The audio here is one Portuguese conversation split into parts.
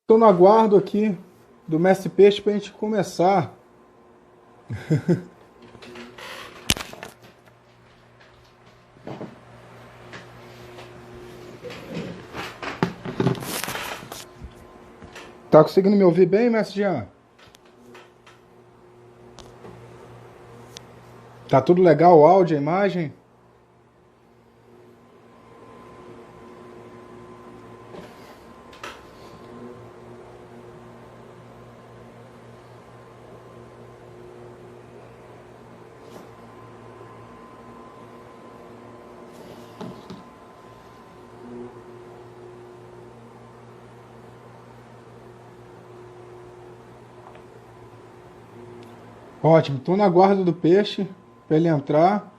Estou no aguardo aqui do Mestre Peixe para a gente começar. Tá conseguindo me ouvir bem, Mestre Jean? Tá tudo legal, o áudio, a imagem? Ótimo, estou na guarda do peixe para ele entrar,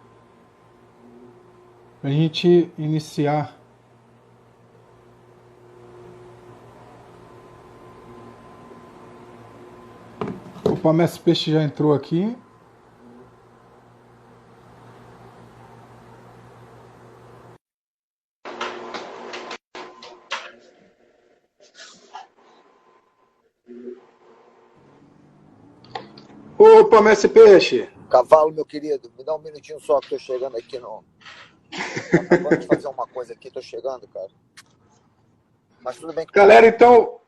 para a gente iniciar. Opa, Mestre Peixe já entrou aqui. Opa, Mestre Peixe! Cavalo, meu querido, me dá um minutinho só que tô chegando aqui no... Tô acabando de fazer uma coisa aqui, tô chegando, cara. Mas tudo bem que... Galera, então,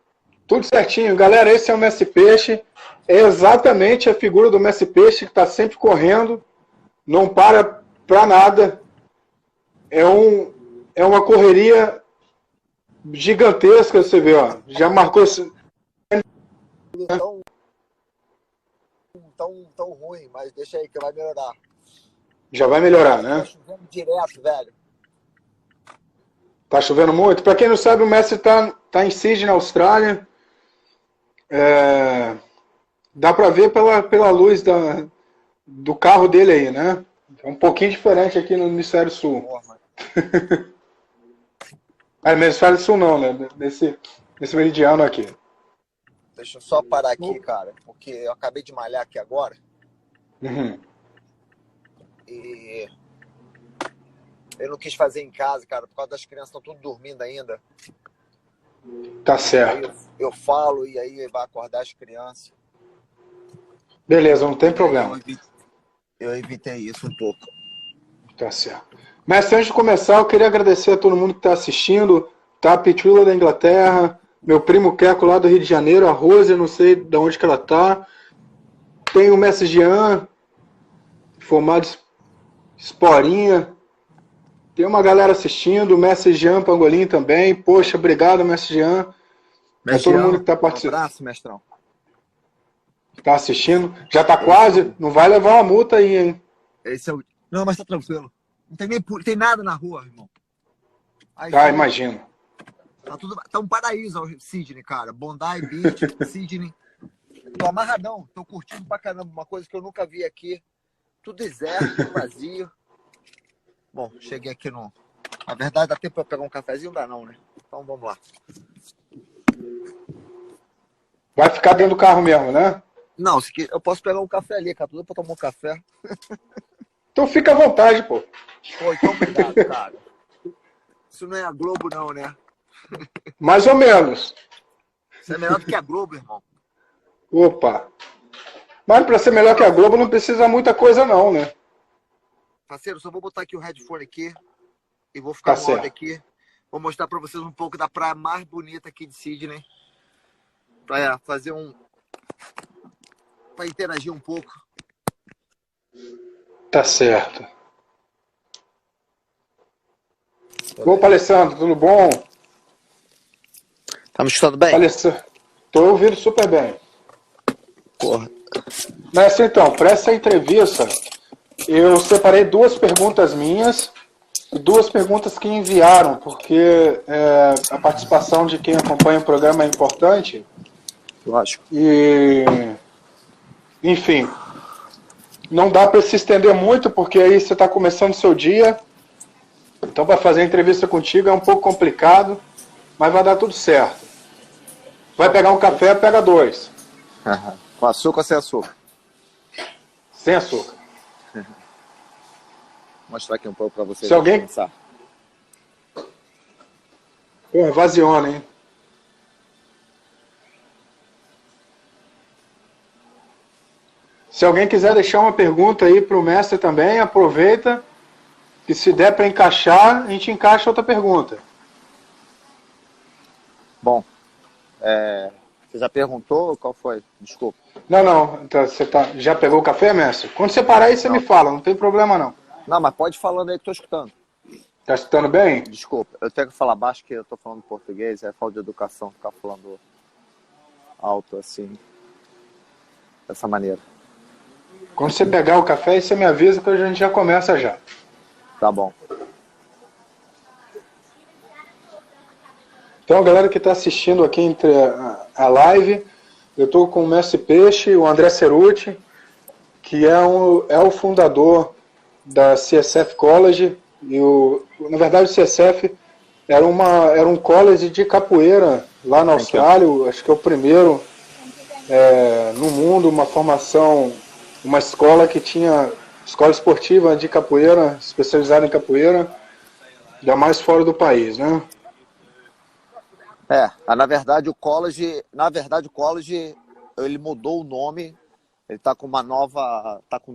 tudo certinho. Galera, esse é o Mestre Peixe. É exatamente a figura do Mestre Peixe que está sempre correndo, não para nada. É uma correria gigantesca, você vê, ó. Já marcou... Tão ruim, mas deixa aí que vai melhorar. Já vai melhorar, né? Tá chovendo direto, velho. Tá chovendo muito. Para quem não sabe, o Mestre tá em Sydney, na Austrália. Dá para ver pela luz do carro dele aí, né? É um pouquinho diferente aqui no Hemisfério Sul. No Hemisfério Sul não, né? Nesse meridiano aqui. Deixa eu só parar aqui, cara, porque eu acabei de malhar aqui agora. Uhum. E eu não quis fazer em casa, cara, por causa das crianças estão tudo dormindo ainda. Tá certo. Aí eu falo e aí vai acordar as crianças. Beleza, não tem problema. Eu evitei isso um pouco. Tá certo. Mestre, antes de começar, eu queria agradecer a todo mundo que está assistindo. Tá? A Pitula da Inglaterra, meu primo Queco lá do Rio de Janeiro, a Rose, eu não sei de onde que ela tá. Tem o Mestre Jean, formado Esporinha. Tem uma galera assistindo, o Mestre Jean Pangolim também. Poxa, obrigado, Mestre Jean. É todo mundo que está participando. Um abraço, mestrão. Tá assistindo. Já tá quase. Não vai levar uma multa aí, hein? Esse é o... Não, mas tá tranquilo. Não tem nada na rua, irmão. Aí, imagino. Tá um paraíso, Sydney, cara. Bondi Beach, Sydney. Tô amarradão, tô curtindo pra caramba. Uma coisa que eu nunca vi aqui. Tudo deserto, tudo vazio. Bom, cheguei aqui no... Na verdade, dá tempo pra pegar um cafezinho? Dá não, né? Então vamos lá. Vai ficar dentro do carro mesmo, né? Não, eu posso pegar um café ali, cara. Tudo pra tomar um café. Então fica à vontade, pô. Pô, então obrigado, cara. Isso não é a Globo, não, né? Mais ou menos. Isso é melhor do que a Globo, irmão. Opa. Mas para ser melhor que a Globo não precisa muita coisa não, né? Parceiro, só vou botar aqui o headphone aqui e vou ficar no áudio aqui. Vou mostrar para vocês um pouco da praia mais bonita aqui de Sydney. Para fazer para interagir um pouco. Tá certo. Opa, Alessandro, tudo bom? Tá me escutando bem? Alessandro, tô ouvindo super bem. Porra. Mas então, para essa entrevista, eu separei 2 perguntas minhas e 2 perguntas que enviaram, porque a participação de quem acompanha o programa é importante. Lógico. E, enfim, não dá para se estender muito, porque aí você está começando o seu dia. Então, para fazer a entrevista contigo é um pouco complicado, mas vai dar tudo certo. Vai pegar um café, pega 2. Com açúcar ou sem açúcar? Sem açúcar. Vou mostrar aqui um pouco para vocês. Se alguém... Pensar. Pô, vaziona, hein? Se alguém quiser deixar uma pergunta aí para o mestre também, aproveita, que se der para encaixar, a gente encaixa outra pergunta. Bom, você já perguntou? Qual foi? Desculpa. Não, então, você já pegou o café, mestre? Quando você parar aí, você me fala, não tem problema não. Não, mas pode ir falando aí que estou escutando. Tá escutando bem? Desculpa, eu tenho que falar baixo que eu estou falando português, é falta de educação ficar falando alto assim, dessa maneira. Quando você pegar o café, você me avisa que a gente já começa já. Tá bom. Então, a galera que está assistindo aqui entre a live, eu estou com o Mestre Peixe, o André Ceruti, que é o fundador da CSF College. Na verdade, o CSF era um college de capoeira lá na Austrália, acho que é o primeiro no mundo, uma formação, uma escola que tinha escola esportiva de capoeira, especializada em capoeira, ainda mais fora do país, né? Na verdade o college, ele mudou o nome, ele tá com um novo nome, com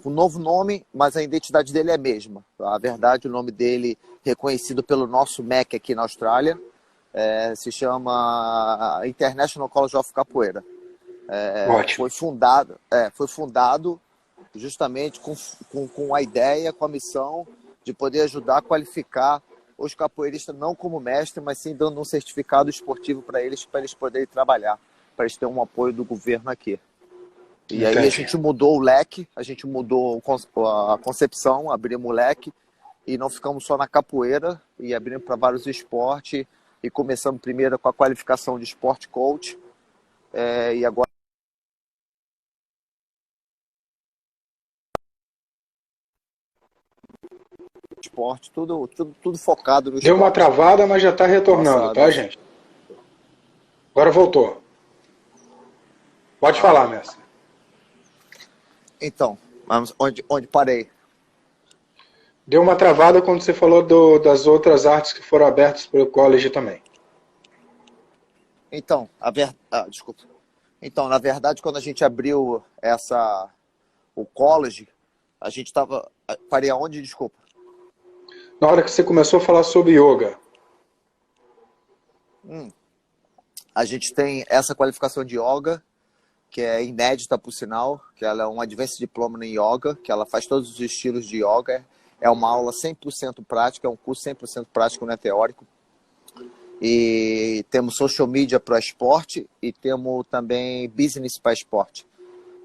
um novo nome, mas a identidade dele é a mesma. A verdade, o nome dele, reconhecido pelo nosso MEC aqui na Austrália, se chama International College of Capoeira. Foi fundado justamente com a ideia, com a missão de poder ajudar a qualificar os capoeiristas não como mestre, mas sim dando um certificado esportivo para eles poderem trabalhar, para eles terem um apoio do governo aqui. E aí a gente mudou o leque, a gente mudou a concepção, abrimos o leque e não ficamos só na capoeira e abrimos para vários esportes e começamos primeiro com a qualificação de Sport Coach e agora esporte, tudo focado no esporte. Deu uma travada, mas já está retornando, tá, gente? Agora voltou. Pode falar, mestre. Então, onde parei? Deu uma travada quando você falou das outras artes que foram abertas pelo college também. Então, desculpa. Então, na verdade, quando a gente abriu o college, a gente estava... Parei aonde? Desculpa. Na hora que você começou a falar sobre yoga. A gente tem essa qualificação de yoga, que é inédita, por sinal, que ela é um Advanced Diploma em Yoga, que ela faz todos os estilos de yoga. É uma aula 100% prática, é um curso 100% prático, não é teórico. E temos social media para esporte e temos também business para esporte.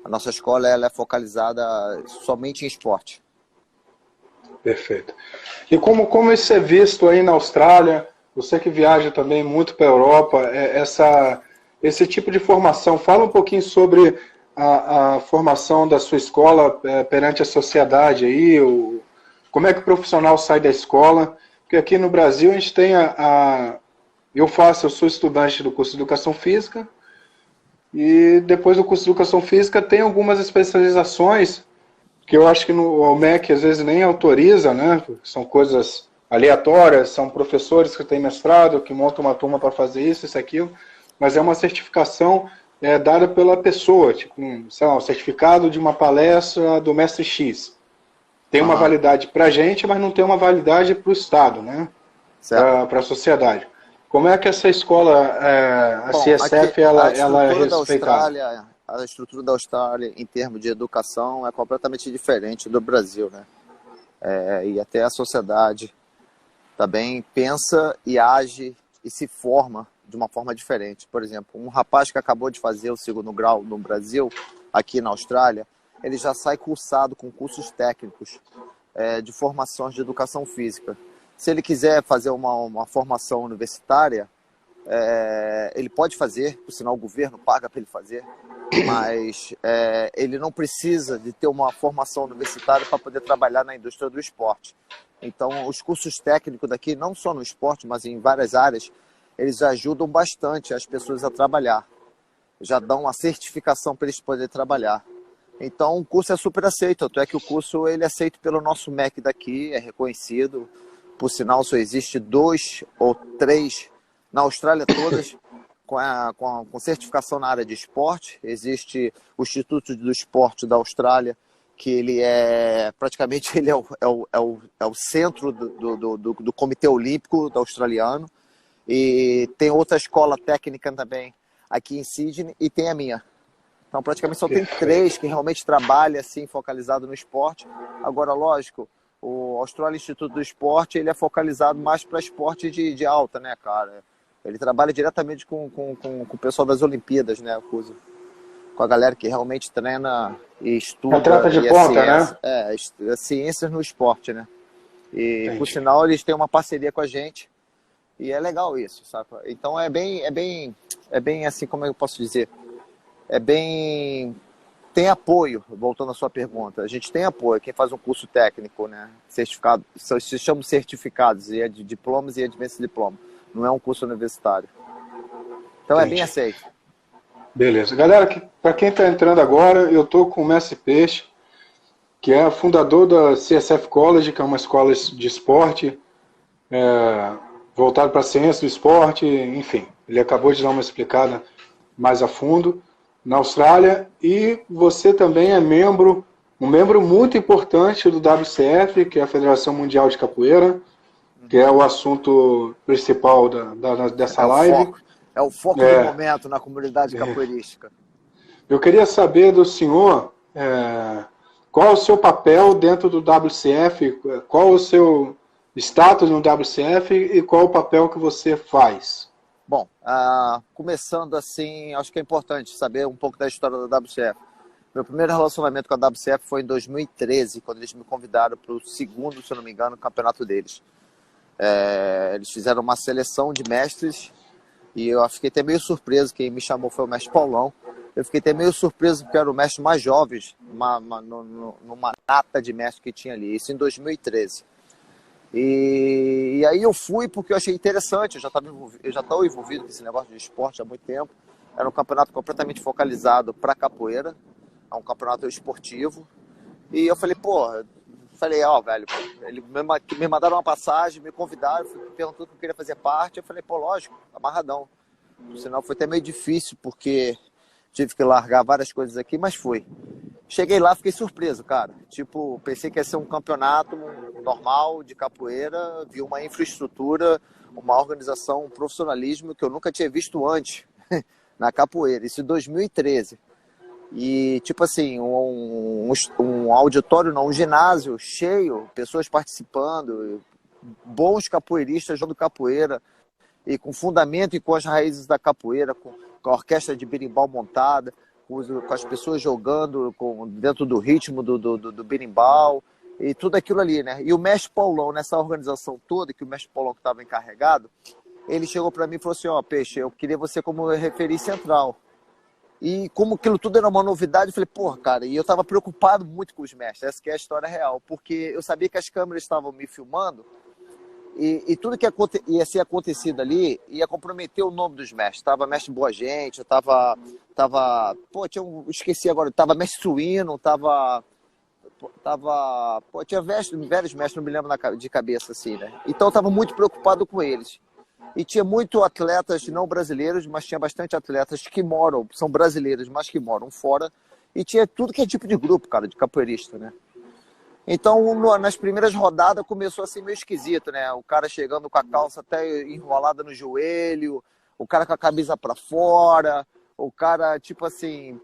A nossa escola ela é focalizada somente em esporte. Perfeito. E como isso é visto aí na Austrália, você que viaja também muito para a Europa, esse tipo de formação, fala um pouquinho sobre a formação da sua escola perante a sociedade aí, como é que o profissional sai da escola, porque aqui no Brasil a gente tem eu sou estudante do curso de Educação Física, e depois do curso de Educação Física tem algumas especializações que eu acho que o MEC às vezes nem autoriza, né? São coisas aleatórias, são professores que têm mestrado, que montam uma turma para fazer isso, aquilo, mas é uma certificação dada pela pessoa, tipo um certificado de uma palestra do mestre X. Tem uma validade para a gente, mas não tem uma validade para o Estado, né? Para a sociedade. Como é que essa escola, a CSF, ela é respeitada? A estrutura da Austrália, em termos de educação, é completamente diferente do Brasil, né? E até a sociedade também pensa e age e se forma de uma forma diferente. Por exemplo, um rapaz que acabou de fazer o 2º grau no Brasil, aqui na Austrália, ele já sai cursado com cursos técnicos de formações de educação física. Se ele quiser fazer uma formação universitária, ele pode fazer, por sinal o governo paga para ele fazer, mas ele não precisa de ter uma formação universitária para poder trabalhar na indústria do esporte. Então, os cursos técnicos daqui, não só no esporte, mas em várias áreas, eles ajudam bastante as pessoas a trabalhar. Já dão uma certificação para eles poderem trabalhar. Então, o curso é super aceito. Até que o curso ele é aceito pelo nosso MEC daqui, é reconhecido. Por sinal, só existe 2 ou 3 na Austrália todas com certificação na área de esporte. Existe o Instituto do Esporte da Austrália, que ele é praticamente ele é o centro do Comitê Olímpico australiano. E tem outra escola técnica também aqui em Sydney e tem a minha. Então praticamente só tem 3 que realmente trabalham assim, focalizado no esporte. Agora, lógico, o Australian Institute do Esporte ele é focalizado mais para esporte de alta, né, cara? Ele trabalha diretamente com o pessoal das Olimpíadas, né, com a galera que realmente treina e estuda. Atleta de ponta, né? Ciências no esporte, né? E, Entendi. por sinal, eles têm uma parceria com a gente e é legal isso, sabe? Então é bem assim, como eu posso dizer? Tem apoio, voltando à sua pergunta. A gente tem apoio, quem faz um curso técnico, né? Certificado, se chamam certificados, e é de diplomas e advanced diploma. Não é um curso universitário. Então Entendi. é bem aceito. Beleza. Galera, para quem está entrando agora, eu estou com o Messi Peixe, que é fundador da CSF College, que é uma escola de esporte, voltado para a ciência do esporte, enfim. Ele acabou de dar uma explicada mais a fundo na Austrália, e você também é um membro muito importante do WCF, que é a Federação Mundial de Capoeira, que é o assunto principal dessa live. É o foco do momento na comunidade capoeirística. Eu queria saber do senhor qual o seu papel dentro do WCF, qual o seu status no WCF e qual o papel que você faz. Bom, começando assim, acho que é importante saber um pouco da história da WCF. Meu primeiro relacionamento com a WCF foi em 2013, quando eles me convidaram para o segundo, se eu não me engano, campeonato deles. Eles fizeram uma seleção de mestres e eu fiquei até meio surpreso. Quem me chamou foi o mestre Paulão. Eu fiquei até meio surpreso porque era o mestre mais jovem, numa nata de mestre que tinha ali. Isso em 2013. E aí eu fui porque eu achei interessante. Eu já estava envolvido com esse negócio de esporte há muito tempo. Era um campeonato completamente focalizado para capoeira. É um campeonato esportivo. E eu falei, velho, eles me mandaram uma passagem, me convidaram, perguntou se eu queria fazer parte. Eu falei, lógico, amarradão. Por sinal, foi até meio difícil, porque tive que largar várias coisas aqui, mas fui. Cheguei lá, fiquei surpreso, cara. Tipo, pensei que ia ser um campeonato normal de capoeira, vi uma infraestrutura, uma organização, um profissionalismo que eu nunca tinha visto antes na capoeira. Isso em 2013. E, tipo assim, um auditório, não, um ginásio cheio, pessoas participando, bons capoeiristas jogando capoeira, e com fundamento e com as raízes da capoeira, com a orquestra de berimbau montada, com as pessoas jogando dentro do ritmo do berimbau, e tudo aquilo ali, né? E o mestre Paulão, nessa organização toda, que o mestre Paulão que estava encarregado, ele chegou para mim e falou assim, Peixe, eu queria você como referência central. E como aquilo tudo era uma novidade, eu falei, cara, e eu estava preocupado muito com os mestres, essa que é a história real, porque eu sabia que as câmeras estavam me filmando e tudo que ia ser acontecido ali ia comprometer o nome dos mestres. Tava mestre Boa Gente, eu esqueci agora, tava mestre Suíno, tinha vários mestres, não me lembro de cabeça assim, né? Então eu estava muito preocupado com eles. E tinha muito atletas não brasileiros, mas tinha bastante atletas que são brasileiros, mas que moram fora. E tinha tudo que é tipo de grupo, cara, de capoeirista, né? Então, nas primeiras rodadas, começou assim meio esquisito, né? O cara chegando com a calça até enrolada no joelho, o cara com a camisa para fora, o cara, tipo assim,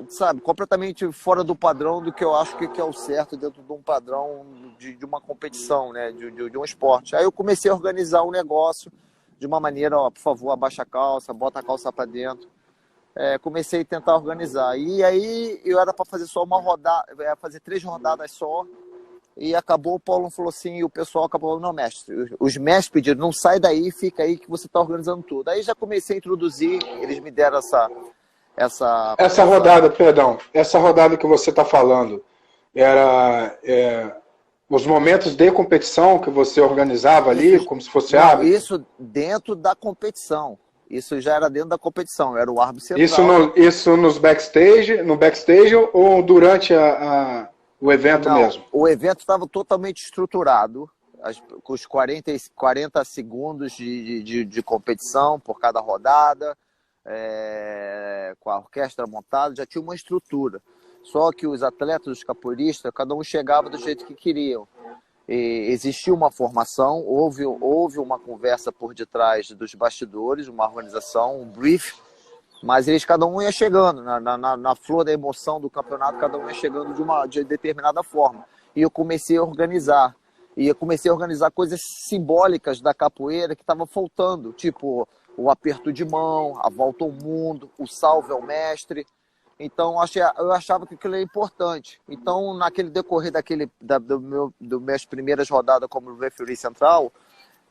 sabe, completamente fora do padrão do que eu acho que é o certo dentro de um padrão de uma competição, né? De um esporte. Aí eu comecei a organizar um negócio de uma maneira, por favor, abaixa a calça, bota a calça para dentro. Comecei a tentar organizar. E aí eu era para fazer só uma rodada, fazer 3 rodadas só. E acabou, o Paulo falou assim, e o pessoal acabou, não, mestre, os mestres pediram, não sai daí, fica aí que você está organizando tudo. Aí já comecei a introduzir, eles me deram essa rodada que você está falando, era os momentos de competição que você organizava ali, como se fosse árbitro? Isso dentro da competição. Isso já era dentro da competição, era o árbitro central. Isso no backstage ou durante o evento mesmo? O evento estava totalmente estruturado, com os 40 segundos de competição por cada rodada. com a orquestra montada, já tinha uma estrutura. Só que os atletas, os capoeiristas, cada um chegava do jeito que queriam. E existiu uma formação, houve uma conversa por detrás dos bastidores, uma organização, um brief, mas cada um ia chegando, na flor da emoção do campeonato, cada um ia chegando de determinada forma. E eu comecei a organizar. E eu comecei a organizar coisas simbólicas da capoeira que estavam faltando, tipo o aperto de mão, a volta ao mundo, o salve ao mestre. Então, eu achava que aquilo era importante. Então, naquele decorrer das minhas primeiras rodadas como referee central,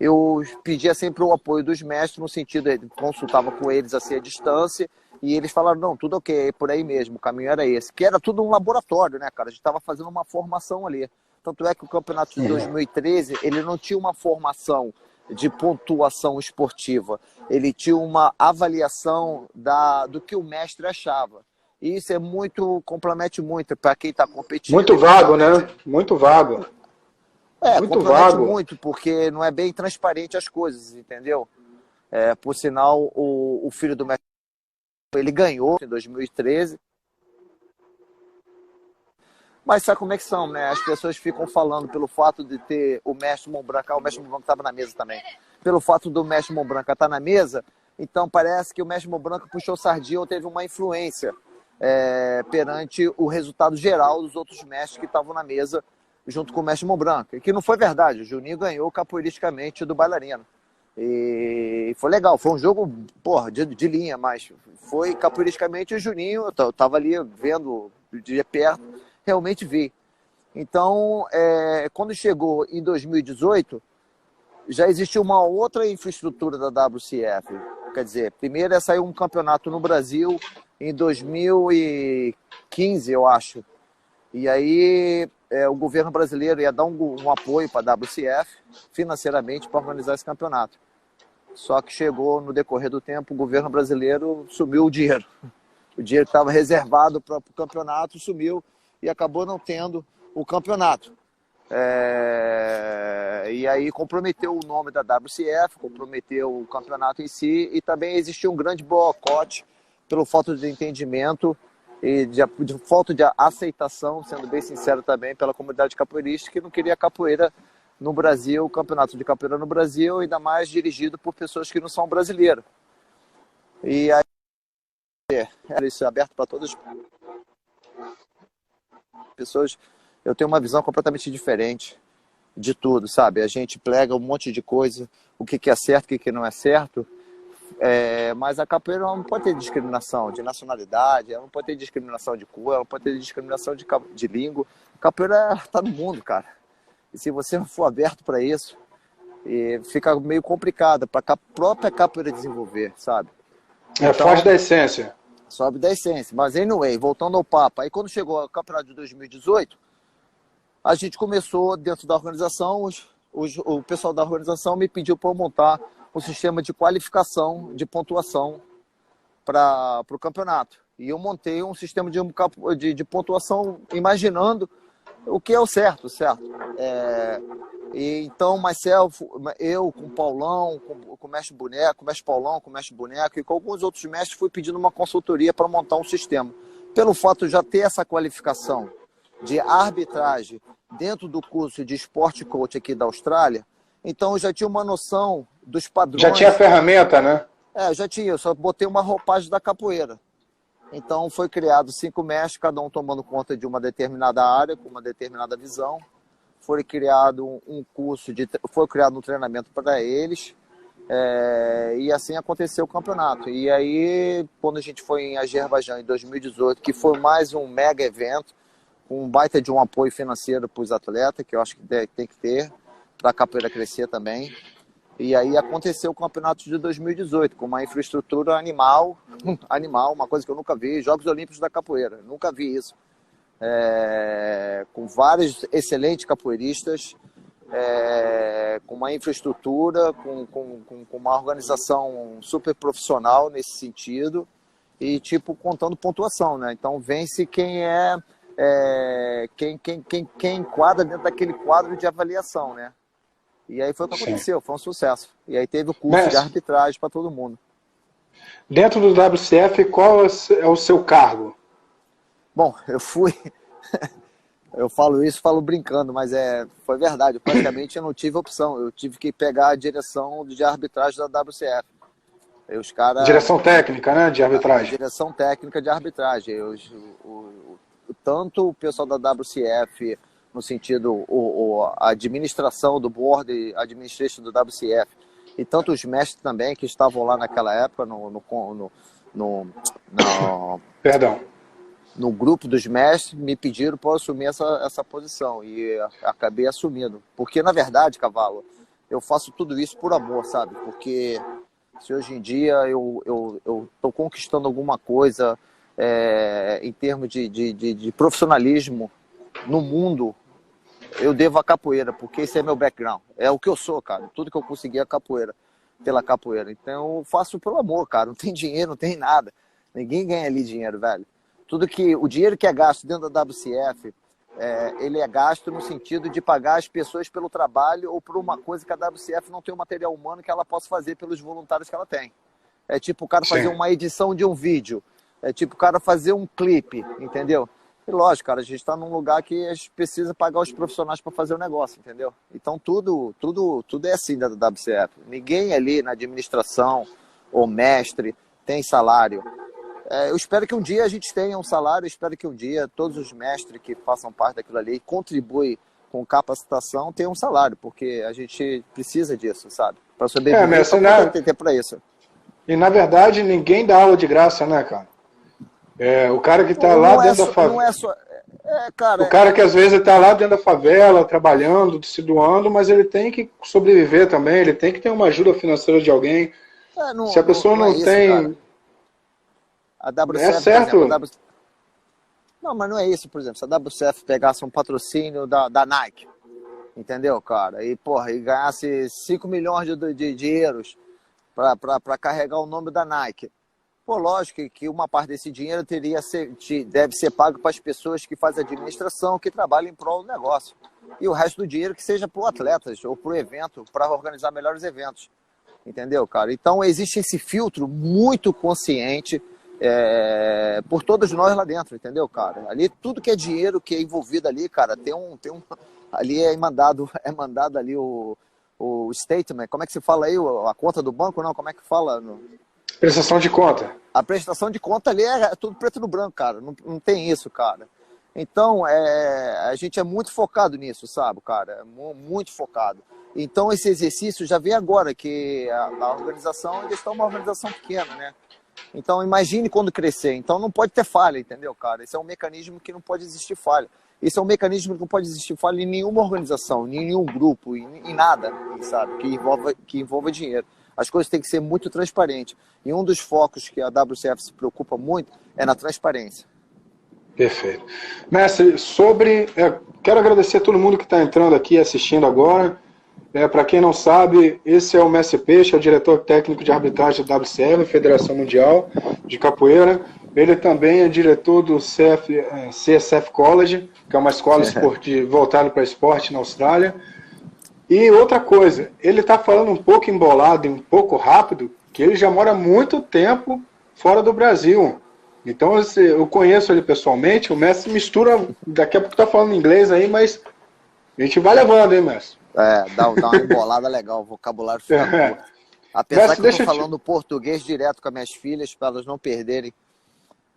eu pedia sempre o apoio dos mestres, no sentido de consultava com eles assim, à distância, e eles falaram, não, tudo ok, é por aí mesmo, o caminho era esse. Que era tudo um laboratório, né, cara? A gente estava fazendo uma formação ali. Tanto é que o campeonato de 2013, ele não tinha uma formação de pontuação esportiva. Ele tinha uma avaliação do que o mestre achava. E isso compromete muito para quem está competindo. Muito vago, né? Muito vago. Muito vago. Muito, porque não é bem transparente as coisas, entendeu? Por sinal, o filho do mestre, ele ganhou em 2013. Mas sabe como é que são, né? As pessoas ficam falando pelo fato de ter o mestre Mão Branca, o mestre Mão Branca estava na mesa também. Pelo fato do mestre Mão Branca estar na mesa, então parece que o mestre Mão Branca puxou sardinha ou teve uma influência perante o resultado geral dos outros mestres que estavam na mesa junto com o mestre Mão Branca. Que não foi verdade, o Juninho ganhou capoeiristicamente do bailarino. E foi legal, foi um jogo de linha, mas foi capoeiristicamente o Juninho, eu estava ali vendo de perto, realmente vi. Então, quando chegou em 2018, já existiu uma outra infraestrutura da WCF. Quer dizer, primeiro saiu um campeonato no Brasil em 2015, eu acho. E aí o governo brasileiro ia dar um apoio para a WCF financeiramente para organizar esse campeonato. Só que chegou no decorrer do tempo, o governo brasileiro sumiu o dinheiro. O dinheiro que estava reservado para o campeonato sumiu e acabou não tendo o campeonato. E aí comprometeu o nome da WCF, comprometeu o campeonato em si, e também existiu um grande boicote pelo falta de entendimento e de falta de aceitação, sendo bem sincero também, pela comunidade capoeirista, que não queria capoeira no Brasil, o campeonato de capoeira no Brasil, ainda mais dirigido por pessoas que não são brasileiras. E aí isso é aberto para todas as pessoas. Eu tenho uma visão completamente diferente de tudo, sabe? A gente plega um monte de coisa, o que é certo, o que não é certo, mas a capoeira não pode ter discriminação de nacionalidade, ela não pode ter discriminação de cor, ela não pode ter discriminação de língua. A capoeira está no mundo, cara. E se você não for aberto para isso, fica meio complicado para a própria capoeira desenvolver, sabe? Foge da essência. Sobe da essência. Mas anyway, voltando ao papo, aí quando chegou o campeonato de 2018, a gente começou dentro da organização, o pessoal da organização me pediu para eu montar um sistema de qualificação, de pontuação para o campeonato. E eu montei um sistema de pontuação imaginando o que é o certo. E então, eu com o Paulão, com o mestre Boneco, com o mestre Paulão, com o mestre Boneco e com alguns outros mestres, fui pedindo uma consultoria para montar um sistema. Pelo fato de já ter essa qualificação de arbitragem dentro do curso de Sport Coach aqui da Austrália, então eu já tinha uma noção dos padrões. Já tinha ferramenta, né? Já tinha, eu só botei uma roupagem da capoeira. Então foi criado 5 mestres, cada um tomando conta de uma determinada área, com uma determinada visão. Foi criado foi criado um treinamento para eles, e assim aconteceu o campeonato. E aí, quando a gente foi em Azerbaijão em 2018, que foi mais um mega evento, com um baita de um apoio financeiro para os atletas, que eu acho que tem que ter, para a capoeira crescer também. E aí aconteceu o campeonato de 2018, com uma infraestrutura animal, uma coisa que eu nunca vi, Jogos Olímpicos da Capoeira, nunca vi isso. Com vários excelentes capoeiristas, com uma infraestrutura, com uma organização super profissional nesse sentido, e contando pontuação, né? Então vence quem quem enquadra dentro daquele quadro de avaliação, né? E aí foi o que aconteceu, foi um sucesso. E aí teve o curso de arbitragem para todo mundo. Dentro do WCF, qual é o seu cargo? Bom, eu fui. Eu falo isso, falo brincando, mas foi verdade. Praticamente eu não tive opção. Eu tive que pegar a direção de arbitragem da WCF. E os caras. Direção técnica, né? De arbitragem. Direção técnica de arbitragem. Tanto o pessoal da WCF, no sentido, a administração do board, a administration do WCF, e tanto os mestres também que estavam lá naquela época Perdão. no grupo dos mestres, me pediram para eu assumir essa posição e acabei assumindo. Porque, na verdade, Cavalo, eu faço tudo isso por amor, sabe? Porque se hoje em dia eu estou conquistando alguma coisa em termos de profissionalismo no mundo, eu devo a capoeira, porque esse é meu background. É o que eu sou, cara. Tudo que eu consegui é capoeira, pela capoeira. Então eu faço pelo amor, cara. Não tem dinheiro, não tem nada. Ninguém ganha ali dinheiro, velho. O dinheiro que é gasto dentro da WCF, ele é gasto no sentido de pagar as pessoas pelo trabalho ou por uma coisa que a WCF não tem o material humano que ela possa fazer pelos voluntários que ela tem. É tipo o cara fazer uma edição de um vídeo. É tipo o cara fazer um clipe, entendeu? E lógico, cara, a gente está num lugar que a gente precisa pagar os profissionais para fazer o negócio, entendeu? Então tudo é assim da WCF. Ninguém ali na administração ou mestre tem salário. Eu espero que um dia a gente tenha um salário, eu espero que um dia todos os mestres que façam parte daquilo ali, contribuem com capacitação, tenham um salário, porque a gente precisa disso, sabe? Para sobreviver, mas tem tempo para isso. E na verdade ninguém dá aula de graça, né, cara? O cara que está lá dentro da favela. Não é só. Cara, o cara que às vezes está lá dentro da favela, trabalhando, se doando, mas ele tem que sobreviver também, ele tem que ter uma ajuda financeira de alguém. Se a pessoa não tem. Isso, a WCF, é certo. exemplo, Não, mas não é isso, por exemplo. Se a WCF pegasse um patrocínio da Nike, entendeu, cara? E ganhasse 5 milhões de euros para carregar o nome da Nike. Pô, lógico que uma parte desse dinheiro deve ser pago para as pessoas que fazem administração, que trabalham em prol do negócio. E o resto do dinheiro que seja para atletas ou para o evento, para organizar melhores eventos. Entendeu, cara? Então existe esse filtro muito consciente por todos nós lá dentro, entendeu, cara? Ali tudo que é dinheiro que é envolvido ali, cara, ali é mandado ali o statement. Como é que se fala aí? A conta do banco, não? Como é que fala? Prestação de conta. A prestação de conta ali é tudo preto no branco, cara. Não tem isso, cara. Então, a gente é muito focado nisso, sabe, cara? Muito focado. Então, esse exercício já vem agora, que a organização, eles estão uma organização pequena, né? Então, imagine quando crescer. Então, não pode ter falha, entendeu, cara? Esse é um mecanismo que não pode existir falha. Esse é um mecanismo que não pode existir falha em nenhuma organização, em nenhum grupo, em nada, sabe? Que envolva dinheiro. As coisas têm que ser muito transparentes. E um dos focos que a WCF se preocupa muito é na transparência. Perfeito. Mestre, quero agradecer a todo mundo que está entrando aqui, assistindo agora. Para quem não sabe, esse é o Mestre Peixe, é o diretor técnico de arbitragem da WCF, Federação Mundial de Capoeira. Ele também é diretor do CSF College, que é uma escola esportiva voltada para esporte na Austrália. E outra coisa, ele está falando um pouco embolado e um pouco rápido, que ele já mora muito tempo fora do Brasil. Então eu conheço ele pessoalmente, o mestre mistura, daqui a pouco está falando inglês aí, mas a gente vai levando, hein, mestre? Dá uma embolada legal, o vocabulário fica curto. Apesar mestre, que eu estou falando português direto com as minhas filhas, para elas não perderem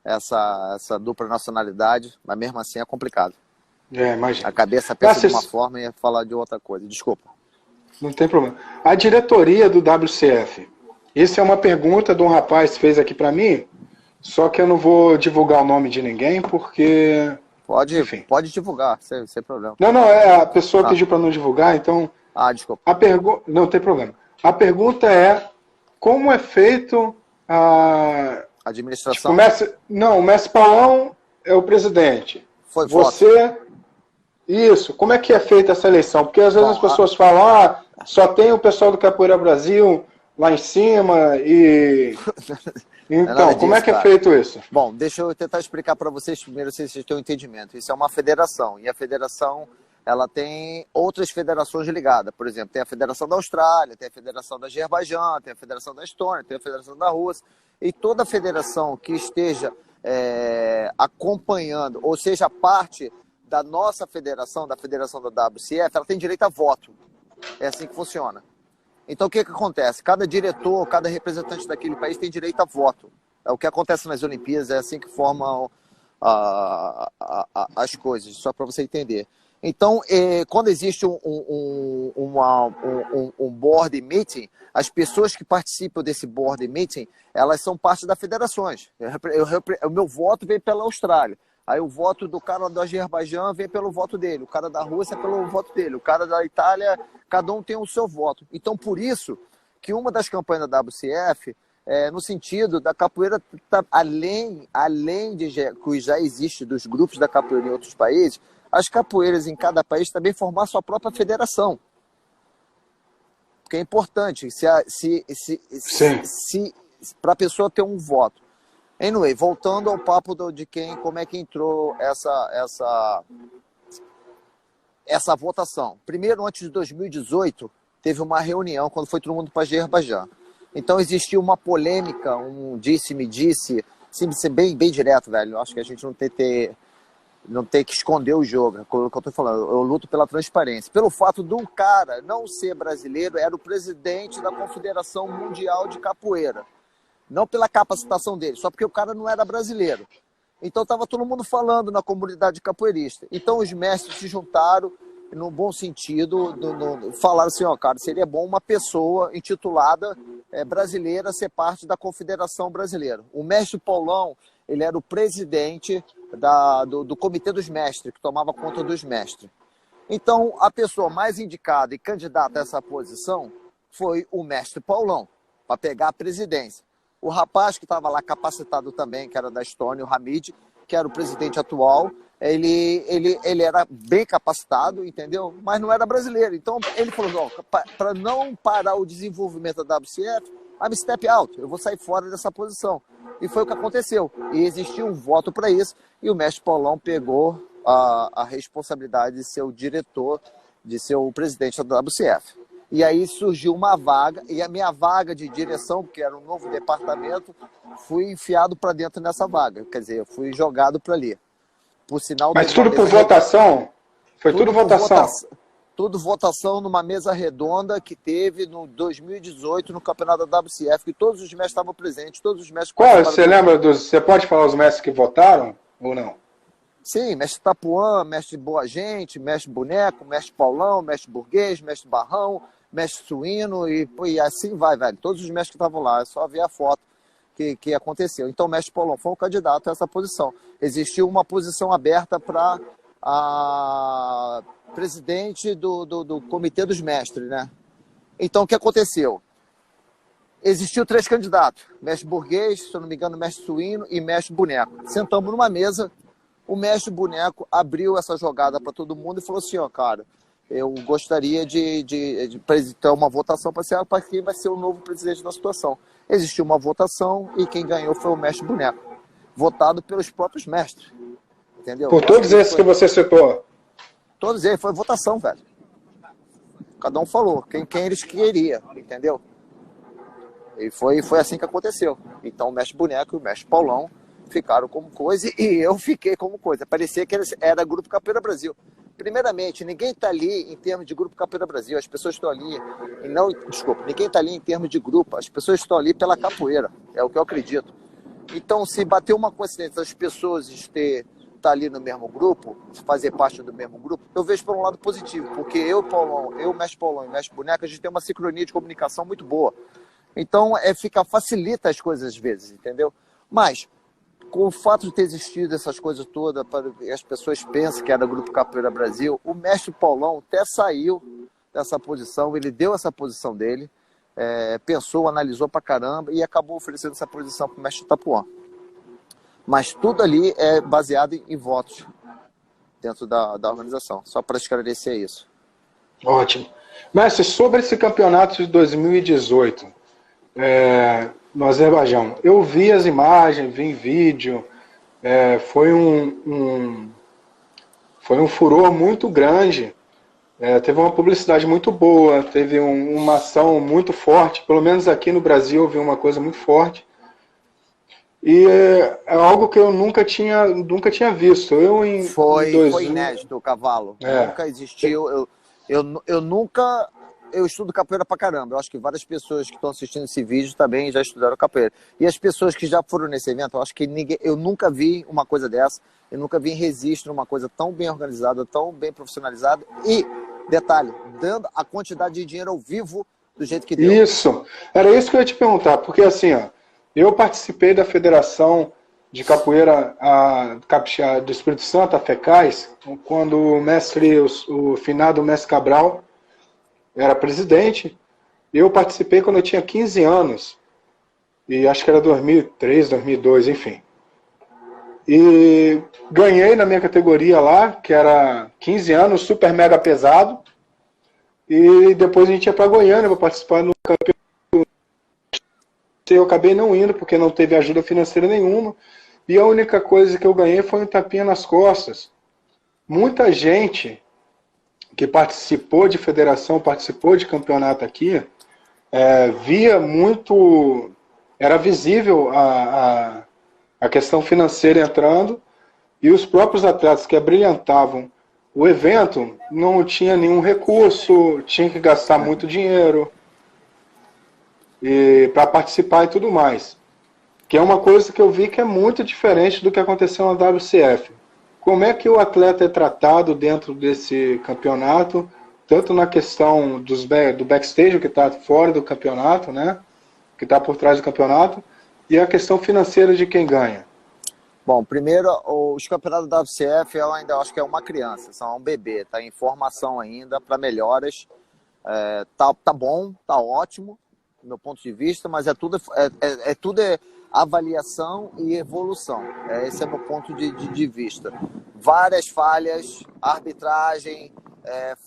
essa dupla nacionalidade, mas mesmo assim é complicado. Imagina. A cabeça pensa de uma forma e ia falar de outra coisa. Desculpa. Não tem problema. A diretoria do WCF. Essa é uma pergunta de um rapaz que fez aqui para mim, só que eu não vou divulgar o nome de ninguém, porque... Pode divulgar, sem problema. Não, a pessoa pediu para não divulgar, então... Desculpa. Não tem problema. A pergunta é, como é feito a... administração? O mestre Paulão é o presidente. Foi você... Isso, como é que é feita essa eleição? Porque às vezes as pessoas falam, só tem o pessoal do Capoeira Brasil lá em cima e... Então, como é que é feito isso? Bom, deixa eu tentar explicar para vocês primeiro, se vocês têm um entendimento. Isso é uma federação, e a federação ela tem outras federações ligadas. Por exemplo, tem a Federação da Austrália, tem a Federação da Azerbaijão, tem a Federação da Estônia, tem a Federação da Rússia. E toda federação que esteja acompanhando, ou seja, parte da nossa federação, da federação da WCF, ela tem direito a voto. É assim que funciona. Então, o que acontece? Cada diretor, cada representante daquele país tem direito a voto. É o que acontece nas Olimpíadas, é assim que formam as coisas, só para você entender. Então, quando existe um board meeting, as pessoas que participam desse board meeting, elas são parte das federações. O meu voto vem pela Austrália. Aí o voto do cara do Azerbaijão vem pelo voto dele, o cara da Rússia pelo voto dele, o cara da Itália, cada um tem o seu voto. Então, por isso que uma das campanhas da WCF, no sentido da capoeira, além de que já existe dos grupos da capoeira em outros países, as capoeiras em cada país também formar sua própria federação. Porque é importante, para a pessoa ter um voto. Anyway, voltando ao papo como é que entrou essa votação. Primeiro, antes de 2018, teve uma reunião quando foi todo mundo para Azerbaijão. Então existiu uma polêmica, um disse-me-disse, ser bem direto, velho. Eu acho que a gente não tem que esconder o jogo, é o que eu estou falando. Eu luto pela transparência. Pelo fato de um cara não ser brasileiro, era o presidente da Confederação Mundial de Capoeira. Não pela capacitação dele, só porque o cara não era brasileiro. Então estava todo mundo falando na comunidade capoeirista. Então os mestres se juntaram, no bom sentido, falaram assim, cara, seria bom uma pessoa intitulada brasileira ser parte da Confederação Brasileira. O mestre Paulão, ele era o presidente do Comitê dos Mestres, que tomava conta dos mestres. Então a pessoa mais indicada e candidata a essa posição foi o mestre Paulão, para pegar a presidência. O rapaz que estava lá capacitado também, que era da Estônia, o Hamid, que era o presidente atual, ele era bem capacitado, entendeu? Mas não era brasileiro. Então ele falou, para não parar o desenvolvimento da WCF, I'm step out, eu vou sair fora dessa posição. E foi o que aconteceu. E existiu um voto para isso, e o mestre Paulão pegou a responsabilidade de ser o diretor, de ser o presidente da WCF. E aí surgiu uma vaga, e a minha vaga de direção, que era um novo departamento, fui enfiado para dentro nessa vaga. Quer dizer, eu fui jogado para ali. Por sinal. Mas tudo por votação? Foi tudo votação? Tudo votação numa mesa redonda que teve no 2018 no campeonato da WCF, que todos os mestres estavam presentes, todos os mestres... Qual? Você lembra Você pode falar os mestres que votaram ou não? Sim, mestre Tapuã, mestre Boa Gente, mestre Boneco, mestre Paulão, mestre Burguês, mestre Barrão, mestre Suíno e assim vai, velho. Todos os mestres que estavam lá, é só ver a foto que aconteceu. Então o mestre Paulão foi o candidato a essa posição. Existiu uma posição aberta para a presidente do Comitê dos Mestres, né? Então o que aconteceu? Existiu 3 candidatos, mestre Burguês, se eu não me engano, mestre Suíno e mestre Boneco. Sentamos numa mesa, o mestre Boneco abriu essa jogada para todo mundo e falou assim, cara, eu gostaria de ter uma votação para quem vai ser o novo presidente da situação. Existiu uma votação e quem ganhou foi o mestre Boneco, votado pelos próprios mestres, entendeu? Por todos esses que você citou? Todos eles, foi votação, velho. Cada um falou quem eles queriam, entendeu? E foi assim que aconteceu. Então o mestre Boneco e o mestre Paulão ficaram como coisa e eu fiquei como coisa. Parecia que era Grupo Capoeira Brasil. Primeiramente, ninguém está ali em termos de Grupo Capoeira Brasil. As pessoas estão ali, ninguém está ali em termos de grupo. As pessoas estão ali pela capoeira, é o que eu acredito. Então, se bater uma coincidência das pessoas estar ali no mesmo grupo, fazer parte do mesmo grupo, eu vejo por um lado positivo, porque eu, mestre Paulão e mestre Boneco, a gente tem uma sincronia de comunicação muito boa. Então, facilita as coisas às vezes, entendeu? Mas, com o fato de ter existido essas coisas todas, as pessoas pensam que era Grupo Capoeira Brasil, o mestre Paulão até saiu dessa posição, ele deu essa posição dele, pensou, analisou pra caramba e acabou oferecendo essa posição pro mestre Tapuã. Mas tudo ali é baseado em votos dentro da organização, só para esclarecer isso. Ótimo. Mestre, sobre esse campeonato de 2018, no Azerbaijão, eu vi as imagens, vi em vídeo, foi um furor muito grande Teve uma publicidade muito boa, teve uma ação muito forte, pelo menos aqui no Brasil eu vi uma coisa muito forte. E é algo que eu nunca tinha visto. Foi inédito o cavalo. Nunca existiu. Eu nunca. Eu estudo capoeira pra caramba. Eu acho que várias pessoas que estão assistindo esse vídeo também já estudaram capoeira. E as pessoas que já foram nesse evento, eu acho que eu nunca vi uma coisa dessa. Eu nunca vi em registro uma coisa tão bem organizada, tão bem profissionalizada. E, detalhe, dando a quantidade de dinheiro ao vivo do jeito que deu. Isso. Era isso que eu ia te perguntar. Porque assim, ó, eu participei da Federação de Capoeira Capixaba do Espírito Santo, a FECAS, quando o finado mestre Cabral era presidente. Eu participei quando eu tinha 15 anos. E acho que era 2003, 2002, enfim. E ganhei na minha categoria lá, que era 15 anos, super mega pesado. E depois a gente ia para Goiânia para participar no campeonato. Eu acabei não indo porque não teve ajuda financeira nenhuma. E a única coisa que eu ganhei foi um tapinha nas costas. Muita gente que participou de federação, participou de campeonato aqui, via muito, era visível a questão financeira entrando, e os próprios atletas que abrilhantavam o evento não tinha nenhum recurso, tinha que gastar muito dinheiro para participar e tudo mais. Que é uma coisa que eu vi que é muito diferente do que aconteceu na WCF. Como é que o atleta é tratado dentro desse campeonato, tanto na questão do backstage, que está fora do campeonato, né? Que está por trás do campeonato, e a questão financeira de quem ganha? Bom, primeiro, os campeonatos da WCF eu ainda acho que é uma criança, são um bebê, está em formação ainda para melhoras. Tá bom, tá ótimo, do meu ponto de vista, mas tudo avaliação e evolução. Esse é meu ponto de vista. Várias falhas, arbitragem,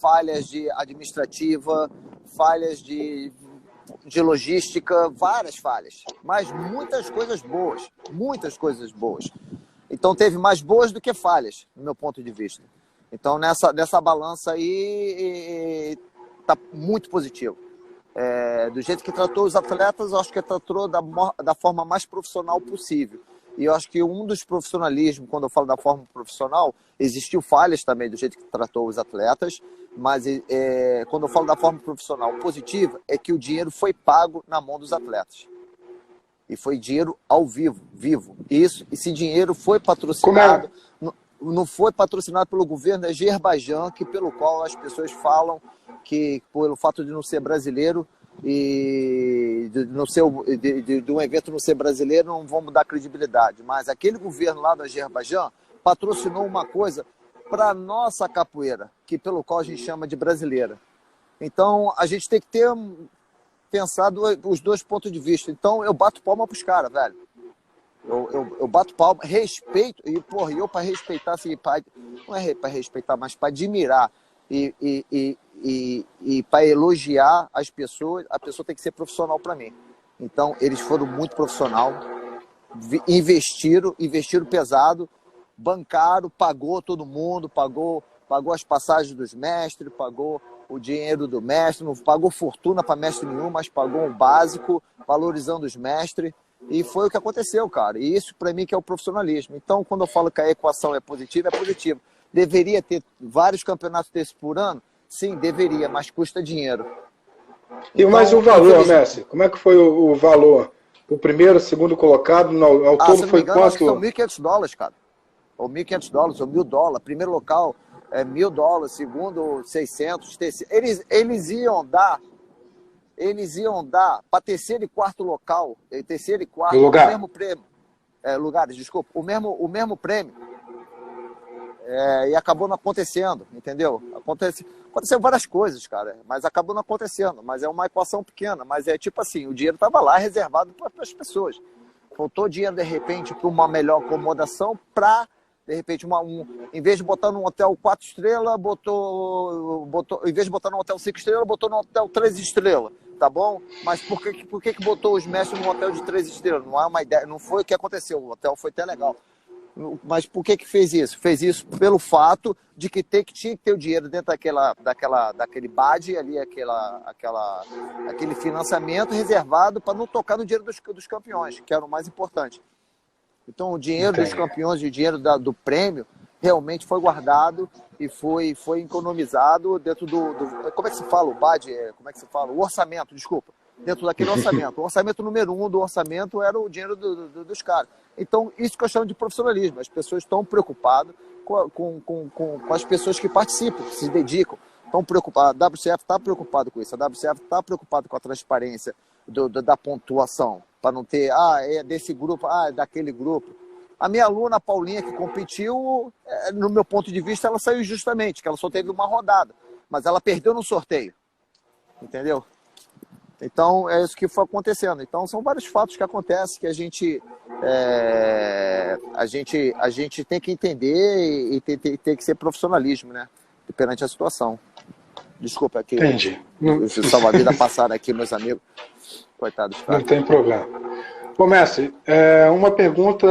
falhas de administrativa, falhas de logística, várias falhas, mas muitas coisas boas, muitas coisas boas. Então teve mais boas do que falhas, no meu ponto de vista. Então nessa balança aí tá muito positivo. Do jeito que tratou os atletas, eu acho que tratou da forma mais profissional possível. E eu acho que um dos profissionalismos, quando eu falo da forma profissional, existiu falhas também do jeito que tratou os atletas, mas quando eu falo da forma profissional positiva, é que o dinheiro foi pago na mão dos atletas. E foi dinheiro ao vivo. Esse dinheiro foi patrocinado, não foi patrocinado pelo governo da Azerbaijão, pelo qual as pessoas falam que, pelo fato de não ser brasileiro e de um evento não ser brasileiro, não vão mudar a credibilidade. Mas aquele governo lá do Azerbaijão patrocinou uma coisa para a nossa capoeira, pelo qual a gente chama de brasileira. Então, a gente tem que ter pensado os dois pontos de vista. Então, eu bato palma para os caras, velho. Eu bato palma, respeito, e porra, eu para respeitar, assim, não é para respeitar, mas para admirar e para elogiar as pessoas, a pessoa tem que ser profissional para mim. Então, eles foram muito profissional, investiram pesado, bancaram, pagou todo mundo, pagou as passagens dos mestres, pagou o dinheiro do mestre, não pagou fortuna para mestre nenhum, mas pagou o básico, valorizando os mestres. E foi o que aconteceu, cara. E isso, para mim, que é o profissionalismo. Então, quando eu falo que a equação é positiva, é positiva. Deveria ter vários campeonatos desses por ano? Sim, deveria, mas custa dinheiro. Então, mas o valor, Messi? Como é que foi o valor? O primeiro, o segundo colocado, ao todo foi quanto? Acho que são $1.500, cara. Ou $1.500, ou $1.000. Primeiro local é $1.000, segundo 600, terceiro. Eles iam dar para terceiro e quarto local, terceiro e quarto, o mesmo prêmio. Lugares, desculpa, o mesmo prêmio. E acabou não acontecendo, entendeu? Aconteceu várias coisas, cara, mas acabou não acontecendo. Mas é uma equação pequena, mas é tipo assim, o dinheiro estava lá reservado para as pessoas. Faltou dinheiro, de repente, para uma melhor acomodação, para, de repente, em vez de botar num hotel 4 estrelas, em vez de botar num hotel 5 estrelas, botou num hotel 3 estrelas, tá bom? Mas por que botou os mestres num hotel de 3 estrelas? Não é uma ideia, não foi o que aconteceu, o hotel foi até legal. Mas por que fez isso? Fez isso pelo fato de que tinha que ter o dinheiro dentro daquele BAD ali, aquele financiamento reservado para não tocar no dinheiro dos campeões, que era o mais importante. Então, o dinheiro dos campeões e o dinheiro do prêmio realmente foi guardado e foi economizado dentro como é que se fala? O BAD, como é que se fala? O orçamento, desculpa. Dentro daquele orçamento. O orçamento número 1 do orçamento era o dinheiro dos caras. Então, isso que eu chamo de profissionalismo. As pessoas estão preocupadas com as pessoas que participam, que se dedicam. Estão preocupadas. A WCF está preocupada com isso. A WCF está preocupada com a transparência da pontuação. Para não ter, é desse grupo, é daquele grupo. A minha aluna, a Paulinha, que competiu, no meu ponto de vista, ela saiu injustamente, que ela só teve uma rodada. Mas ela perdeu no sorteio. Entendeu? Então, é isso que foi acontecendo. Então, são vários fatos que acontecem que a gente tem que entender e tem que ser profissionalismo, né? Perante a situação. Desculpa aqui. Entendi. Os salva-vida passaram aqui, meus amigos. Coitados. Não tem problema. Bom, mestre, uma pergunta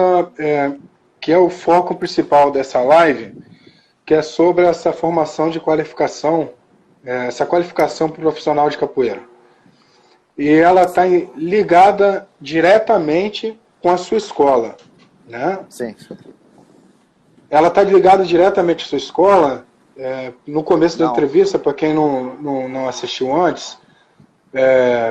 que é o foco principal dessa live, que é sobre essa formação de qualificação, essa qualificação profissional de capoeira. E ela está ligada diretamente com a sua escola, né? Sim. Ela está ligada diretamente à sua escola. No começo da entrevista, para quem não assistiu antes,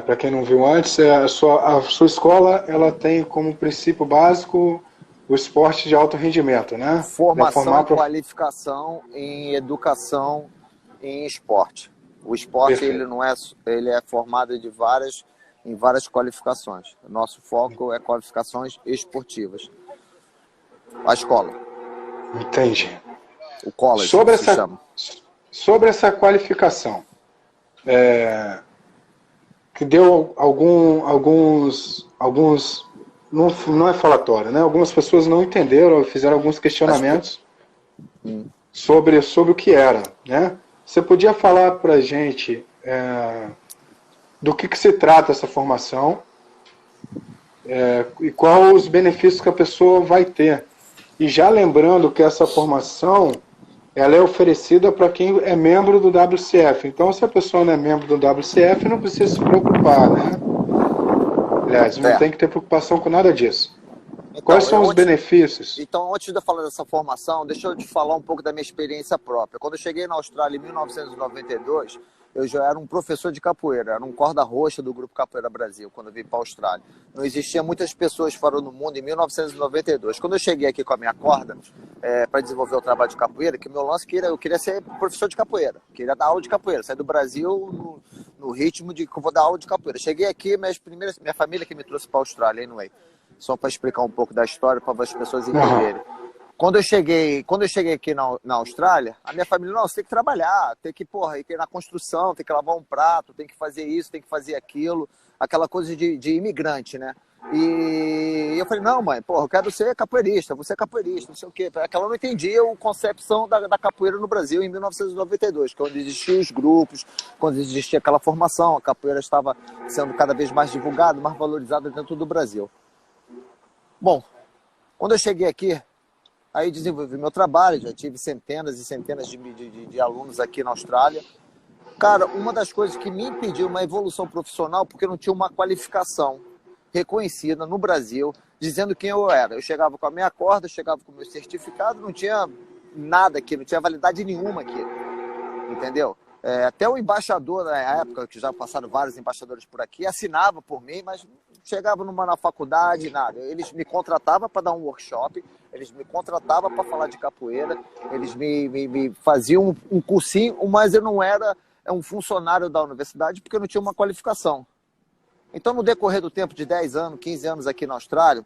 para quem não viu antes, a sua escola ela tem como princípio básico o esporte de alto rendimento, né? Formação e qualificação em educação em esporte. O esporte ele é formado em várias qualificações. O nosso foco é qualificações esportivas. A escola. Entendi. O college, sobre essa qualificação, que deu alguns não é falatório, né? Algumas pessoas não entenderam, fizeram alguns questionamentos sobre o que era, né? Você podia falar para a gente do que se trata essa formação e quais os benefícios que a pessoa vai ter? E já lembrando que essa formação ela é oferecida para quem é membro do WCF. Então, se a pessoa não é membro do WCF, não precisa se preocupar, né? Aliás, não tem que ter preocupação com nada disso. Então, quais são os benefícios? Então, antes de eu falar dessa formação, deixa eu te falar um pouco da minha experiência própria. Quando eu cheguei na Austrália em 1992, eu já era um professor de capoeira, era um corda roxa do Grupo Capoeira Brasil, quando eu vim para a Austrália. Não existia muitas pessoas fora do mundo em 1992. Quando eu cheguei aqui com a minha corda, para desenvolver o trabalho de capoeira, que o meu lance eu queria ser professor de capoeira, queria dar aula de capoeira, sair do Brasil no ritmo de que eu vou dar aula de capoeira. Cheguei aqui, minha família que me trouxe para a Austrália, anyway. Só para explicar um pouco da história, para as pessoas entenderem. Quando eu cheguei aqui na Austrália, a minha família, não, você tem que trabalhar, tem que ir na construção, tem que lavar um prato, tem que fazer isso, tem que fazer aquilo, aquela coisa de imigrante, né? E eu falei, não, mãe, eu quero ser capoeirista, vou ser capoeirista, não sei o quê. Ela não entendia a concepção da capoeira no Brasil em 1992, quando existiam os grupos, quando existia aquela formação, a capoeira estava sendo cada vez mais divulgada, mais valorizada dentro do Brasil. Bom, quando eu cheguei aqui, aí desenvolvi meu trabalho, já tive centenas e centenas de alunos aqui na Austrália. Cara, uma das coisas que me impediu uma evolução profissional, porque eu não tinha uma qualificação reconhecida no Brasil, dizendo quem eu era. Eu chegava com a minha corda, chegava com o meu certificado, não tinha nada aqui, não tinha validade nenhuma aqui, entendeu? Até o embaixador, na época, que já passaram vários embaixadores por aqui, assinava por mim, mas chegava na faculdade, nada. Eles me contratavam para dar um workshop, eles me contratavam para falar de capoeira, eles me faziam um cursinho, mas eu não era um funcionário da universidade porque eu não tinha uma qualificação. Então, no decorrer do tempo de 10 anos, 15 anos aqui na Austrália,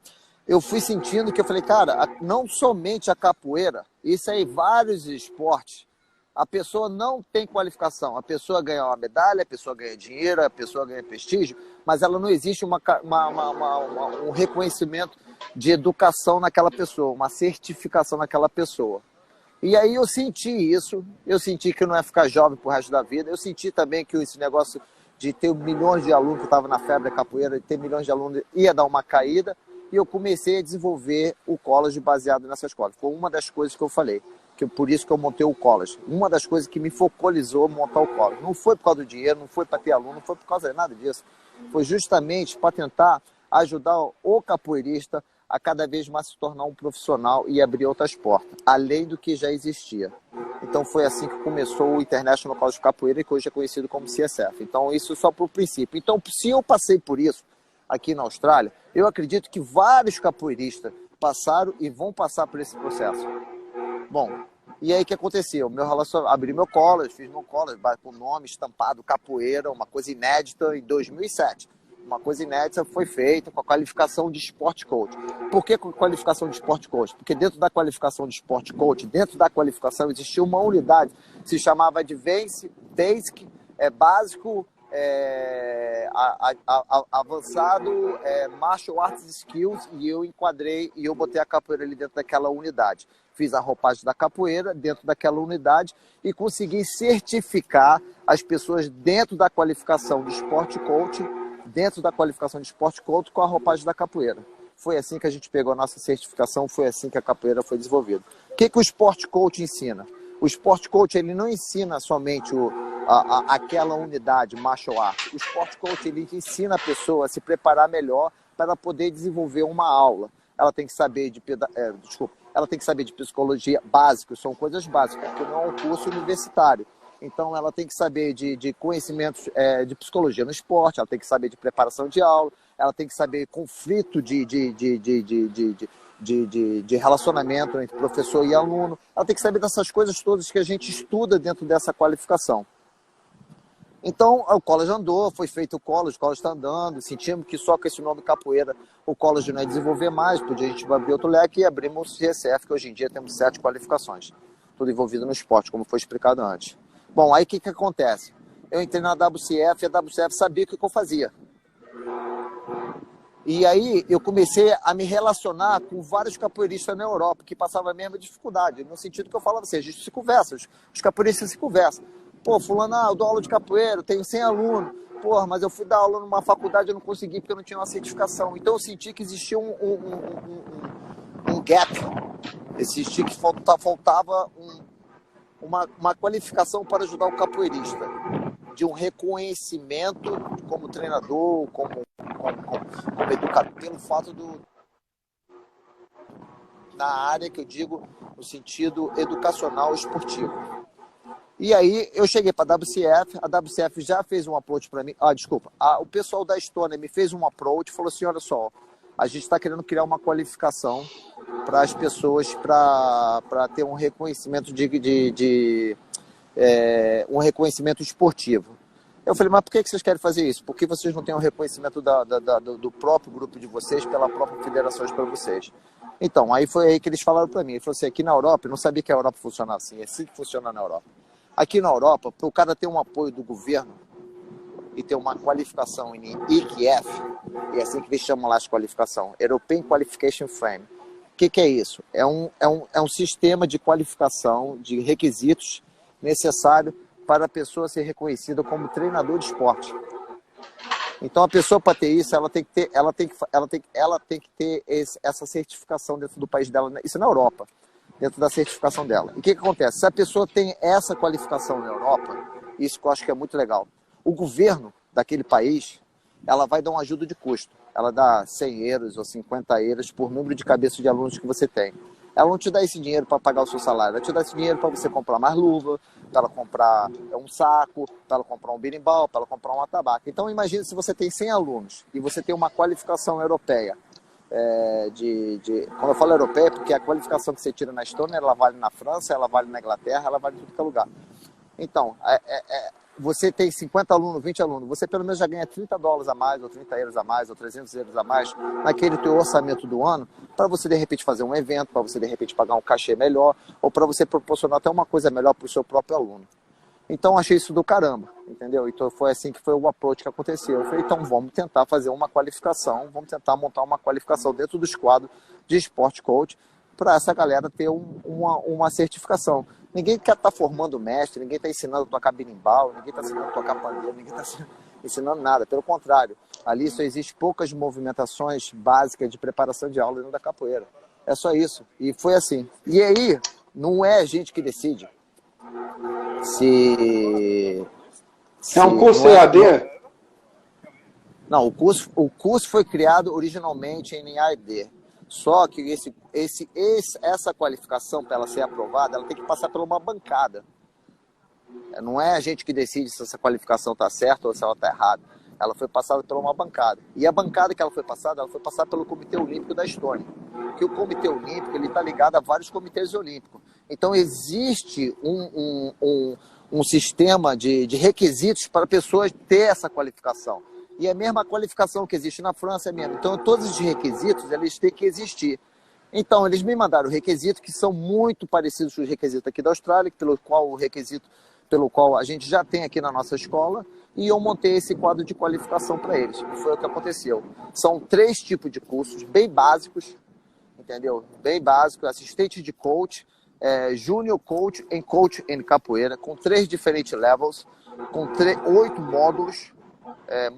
eu fui sentindo que eu falei, cara, não somente a capoeira, isso aí, vários esportes, a pessoa não tem qualificação. A pessoa ganha uma medalha, a pessoa ganha dinheiro, a pessoa ganha prestígio, mas ela não existe um reconhecimento de educação naquela pessoa, uma certificação naquela pessoa. E aí eu senti isso, eu senti que não ia ficar jovem pro resto da vida, eu senti também que esse negócio de ter milhões de alunos que estavam na febre da capoeira, de ter milhões de alunos ia dar uma caída, e eu comecei a desenvolver o college baseado nessa escola. Foi uma das coisas que eu falei, que por isso que eu montei o college. Uma das coisas que me focalizou montar o college. Não foi por causa do dinheiro, não foi para ter aluno, não foi por causa de nada disso. Foi justamente para tentar ajudar o capoeirista a cada vez mais se tornar um profissional e abrir outras portas, além do que já existia. Então foi assim que começou o International College de Capoeira, que hoje é conhecido como CSF. Então isso só por princípio. Então se eu passei por isso aqui na Austrália, eu acredito que vários capoeiristas passaram e vão passar por esse processo. Bom, e aí o que aconteceu? Abri meu college, fiz meu college com o nome estampado Capoeira, uma coisa inédita em 2007. Uma coisa inédita foi feita com a qualificação de Sport Coach. Por que com a qualificação de Sport Coach? Porque dentro da qualificação de Sport Coach, dentro da qualificação existia uma unidade que se chamava Advanced Basic, básico, avançado, Martial Arts Skills, e eu enquadrei e eu botei a capoeira ali dentro daquela unidade. Fiz a roupagem da capoeira dentro daquela unidade e consegui certificar as pessoas dentro da qualificação de Sport Coach, com a roupagem da capoeira. Foi assim que a gente pegou a nossa certificação, foi assim que a capoeira foi desenvolvida. O que o Sport Coach ensina? O Sport Coach ele não ensina somente aquela unidade martial art. O Sport Coach ele ensina a pessoa a se preparar melhor para poder desenvolver uma aula. Ela tem que saber ela tem que saber de psicologia básica, são coisas básicas, porque não é um curso universitário. Então, ela tem que saber de conhecimentos de psicologia no esporte, ela tem que saber de preparação de aula, ela tem que saber conflito de relacionamento entre professor e aluno, ela tem que saber dessas coisas todas que a gente estuda dentro dessa qualificação. Então, o college andou, foi feito o college está andando, sentimos que só com esse nome capoeira o college não ia desenvolver mais, podia a gente abrir outro leque e abrimos o CSF, que hoje em dia temos 7 qualificações, tudo envolvido no esporte, como foi explicado antes. Bom, aí o que acontece? Eu entrei na WCF e a WCF sabia o que eu fazia. E aí eu comecei a me relacionar com vários capoeiristas na Europa que passavam a mesma dificuldade, no sentido que eu falava assim, a gente se conversa, os capoeiristas se conversam. Pô, fulano, eu dou aula de capoeira, eu tenho 100 alunos. Pô, mas eu fui dar aula numa faculdade e eu não consegui porque eu não tinha uma certificação. Então eu senti que existia um gap. Existia que faltava uma qualificação para ajudar o capoeirista, de um reconhecimento como treinador, como educador, pelo fato na área que eu digo, no sentido educacional esportivo. E aí eu cheguei para a WCF já fez um approach para mim, o pessoal da Estônia me fez um approach e falou assim, olha só, a gente está querendo criar uma qualificação para as pessoas, para ter um reconhecimento um reconhecimento esportivo. Eu falei, mas por que vocês querem fazer isso? Por que vocês não têm um reconhecimento do próprio grupo de vocês, pela própria federação para vocês? Então, aí foi aí que eles falaram para mim. Ele falou assim, aqui na Europa, eu não sabia que a Europa funcionava assim, é assim que funciona na Europa. Aqui na Europa, para o cara ter um apoio do governo e ter uma qualificação em IQF, é assim que eles chamam lá de qualificação, European Qualification Frame. O que é isso? É um sistema de qualificação, de requisitos necessários para a pessoa ser reconhecida como treinador de esporte. Então, a pessoa, para ter isso, ela tem que ter essa certificação dentro do país dela, isso na Europa, dentro da certificação dela. E o que acontece? Se a pessoa tem essa qualificação na Europa, isso que eu acho que é muito legal, o governo daquele país, ela vai dar uma ajuda de custo. Ela dá 100 euros ou 50 euros por número de cabeças de alunos que você tem. Ela não te dá esse dinheiro para pagar o seu salário, ela te dá esse dinheiro para você comprar mais luva, para ela comprar um saco, para ela comprar um berimbau, para ela comprar uma tabaca. Então, imagine se você tem 100 alunos e você tem uma qualificação europeia. Quando eu falo europeia, porque a qualificação que você tira na Estônia, ela vale na França, ela vale na Inglaterra, ela vale em tudo que é lugar. Então, você tem 50 alunos, 20 alunos, você pelo menos já ganha $30 a mais, ou 30 euros a mais, ou 300 euros a mais naquele teu orçamento do ano, para você de repente fazer um evento, para você de repente pagar um cachê melhor, ou para você proporcionar até uma coisa melhor para o seu próprio aluno. Então, achei isso do caramba, entendeu? Então, foi assim que foi o approach que aconteceu. Eu falei, então, vamos tentar fazer uma qualificação, vamos tentar montar uma qualificação dentro dos quadros de Sport Coach, para essa galera ter uma certificação. Ninguém quer estar formando mestre, ninguém está ensinando a tocar berimbau, ninguém está ensinando a tocar pandeiro, ninguém está ensinando nada. Pelo contrário, Ali só existe poucas movimentações básicas de preparação de aula dentro da capoeira. É só isso. E foi assim. E aí, não é a gente que decide se... É um curso não é, EAD? não, o curso foi criado originalmente em EAD. Só que essa qualificação, para ela ser aprovada, ela tem que passar por uma bancada. Não é a gente que decide se essa qualificação está certa ou se ela está errada. Ela foi passada por uma bancada. E a bancada que ela foi passada pelo Comitê Olímpico da Estônia. Que o Comitê Olímpico está ligado a vários comitês olímpicos. Então, existe um sistema de requisitos para pessoas ter essa qualificação. E a mesma qualificação que existe na França é mesmo. Então, todos os requisitos, eles têm que existir. Então, eles me mandaram requisitos que são muito parecidos com os requisitos aqui da Austrália, pelo qual a gente já tem aqui na nossa escola, e eu montei esse quadro de qualificação para eles. E foi o que aconteceu. São 3 tipos de cursos bem básicos, entendeu? Bem básicos, assistente de coach, junior coach em capoeira, com 3 diferentes levels, com 8 módulos,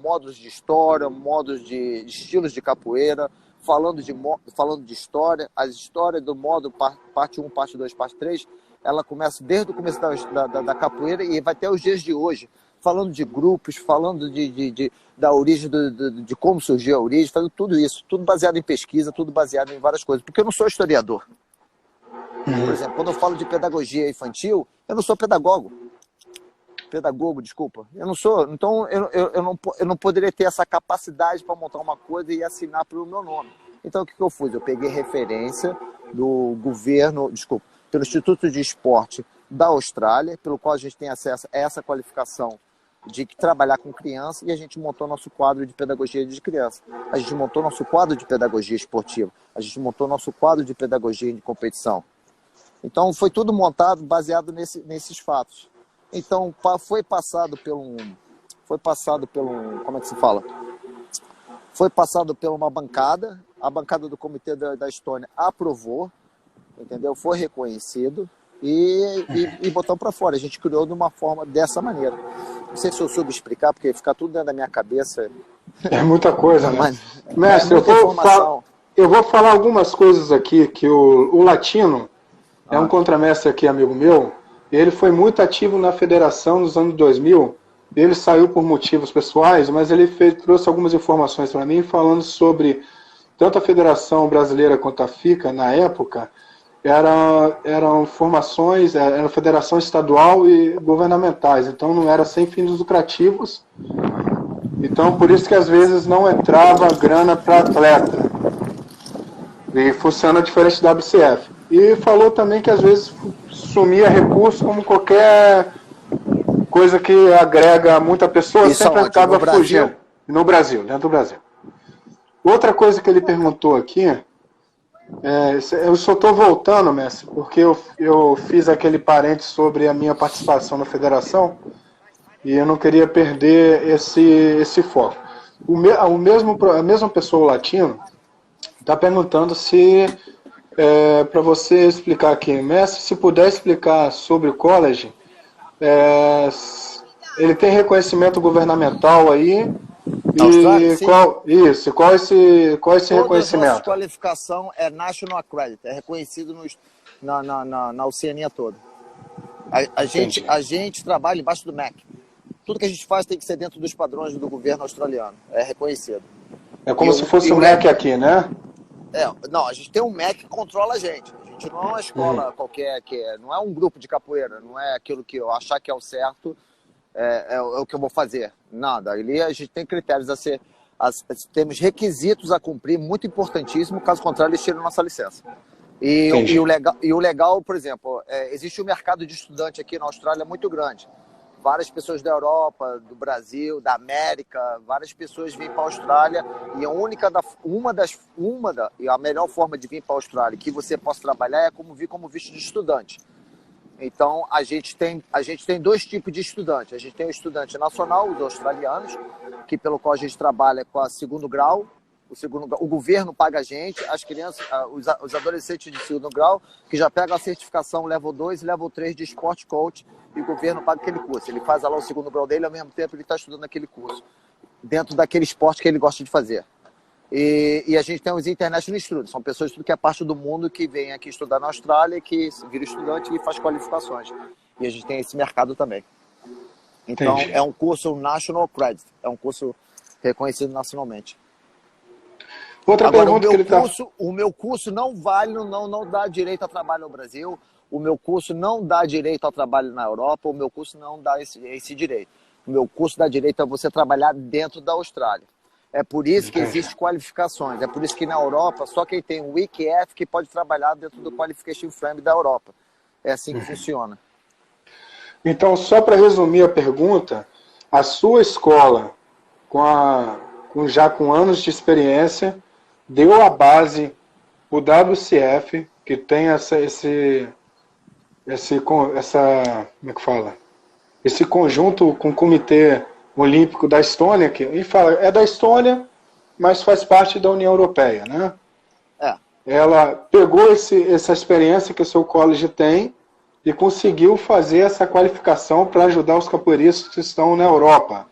módulos de história, módulos de estilos de capoeira, falando de história, as histórias do módulo parte 1, parte 2, parte 3, ela começa desde o começo da capoeira e vai até os dias de hoje, falando de grupos, falando da origem, de como surgiu a origem, fazendo tudo isso, tudo baseado em pesquisa, tudo baseado em várias coisas, porque eu não sou historiador. Por exemplo, quando eu falo de pedagogia infantil, eu não sou pedagogo, desculpa. Eu não sou, então eu não poderia ter essa capacidade para montar uma coisa e assinar pelo meu nome. Então o que eu fiz? Eu peguei referência do governo, pelo Instituto de Esporte da Austrália, pelo qual a gente tem acesso a essa qualificação de trabalhar com criança, e a gente montou nosso quadro de pedagogia de criança. A gente montou nosso quadro de pedagogia esportiva. A gente montou nosso quadro de pedagogia de competição. Então foi tudo montado baseado nesses fatos. Então, foi passado por como é que se fala? Foi passado por uma bancada, a bancada do Comitê da Estônia aprovou, entendeu? Foi reconhecido e botou para fora. A gente criou de uma forma dessa maneira. Não sei se eu soube explicar, porque ficar tudo dentro da minha cabeça. É muita coisa, né? Mestre, eu vou falar algumas coisas aqui, que o Latino é um contramestre aqui, amigo meu. Ele foi muito ativo na federação nos anos 2000. Ele saiu por motivos pessoais, mas ele trouxe algumas informações para mim falando sobre tanto a Federação Brasileira quanto a FICA, na época, eram formações, era federação estadual e governamentais, então não era sem fins lucrativos. Então, por isso que às vezes não entrava grana para atleta. E funciona diferente da WCF. E falou também que às vezes sumia recurso, como qualquer coisa que agrega muita pessoa, isso sempre acaba fugindo. Brasil? No Brasil, dentro do Brasil. Outra coisa que ele perguntou aqui, eu só estou voltando, mestre, porque eu fiz aquele parênteses sobre a minha participação na federação e eu não queria perder esse foco. A mesma pessoa latino está perguntando se, para você explicar aqui, mestre, se puder explicar sobre o college, ele tem reconhecimento governamental aí, e qual esse reconhecimento? Nossa qualificação é National Accredit, é reconhecido na Oceania toda. A gente trabalha embaixo do MEC. Tudo que a gente faz tem que ser dentro dos padrões do governo australiano, é reconhecido. É como se fosse o MEC aqui, né? Não, a gente tem um MEC que controla a gente. A gente não é uma escola qualquer, não é um grupo de capoeira, não é aquilo que eu achar que é o certo, é o que eu vou fazer. Nada. Ali a gente tem critérios a ser, temos requisitos a cumprir, muito importantíssimo, caso contrário, eles tiram nossa licença. E o legal, por exemplo, existe um mercado de estudante aqui na Austrália muito grande. Várias pessoas da Europa, do Brasil, da América, várias pessoas vêm para a Austrália e a melhor forma de vir para a Austrália que você possa trabalhar é vir como visto de estudante. Então, a gente tem 2 tipos de estudante. A gente tem o estudante nacional, os australianos, pelo qual a gente trabalha com a segundo grau. O governo paga a gente, as crianças, os adolescentes de segundo grau, que já pegam a certificação Level 2 e Level 3 de Sport Coach, e o governo paga aquele curso. Ele faz lá o segundo grau dele, ao mesmo tempo ele está estudando aquele curso. dentro daquele esporte que ele gosta de fazer. E a gente tem os International Students, são pessoas de tudo que é parte do mundo que vêm aqui estudar na Austrália, que vira estudante e faz qualificações. E a gente tem esse mercado também. Então, Entendi. é um curso National Credit, é um curso reconhecido nacionalmente. Outra Agora, pergunta que ele está... o meu curso não vale, não dá direito a trabalho no Brasil, o meu curso não dá direito ao trabalho na Europa, o meu curso não dá esse direito. O meu curso dá direito a você trabalhar dentro da Austrália. É por isso que existem qualificações. É por isso que na Europa, só quem tem o IQF que pode trabalhar dentro do Qualification Frame da Europa. É assim que funciona. Então, só para resumir a pergunta, a sua escola, já com anos de experiência, deu a base, o WCF, que tem como é que fala? Esse conjunto com o Comitê Olímpico da Estônia, que ele fala, é da Estônia, mas faz parte da União Europeia, né? É. Ela pegou essa experiência que o seu college tem e conseguiu fazer essa qualificação para ajudar os capoeiristas que estão na Europa.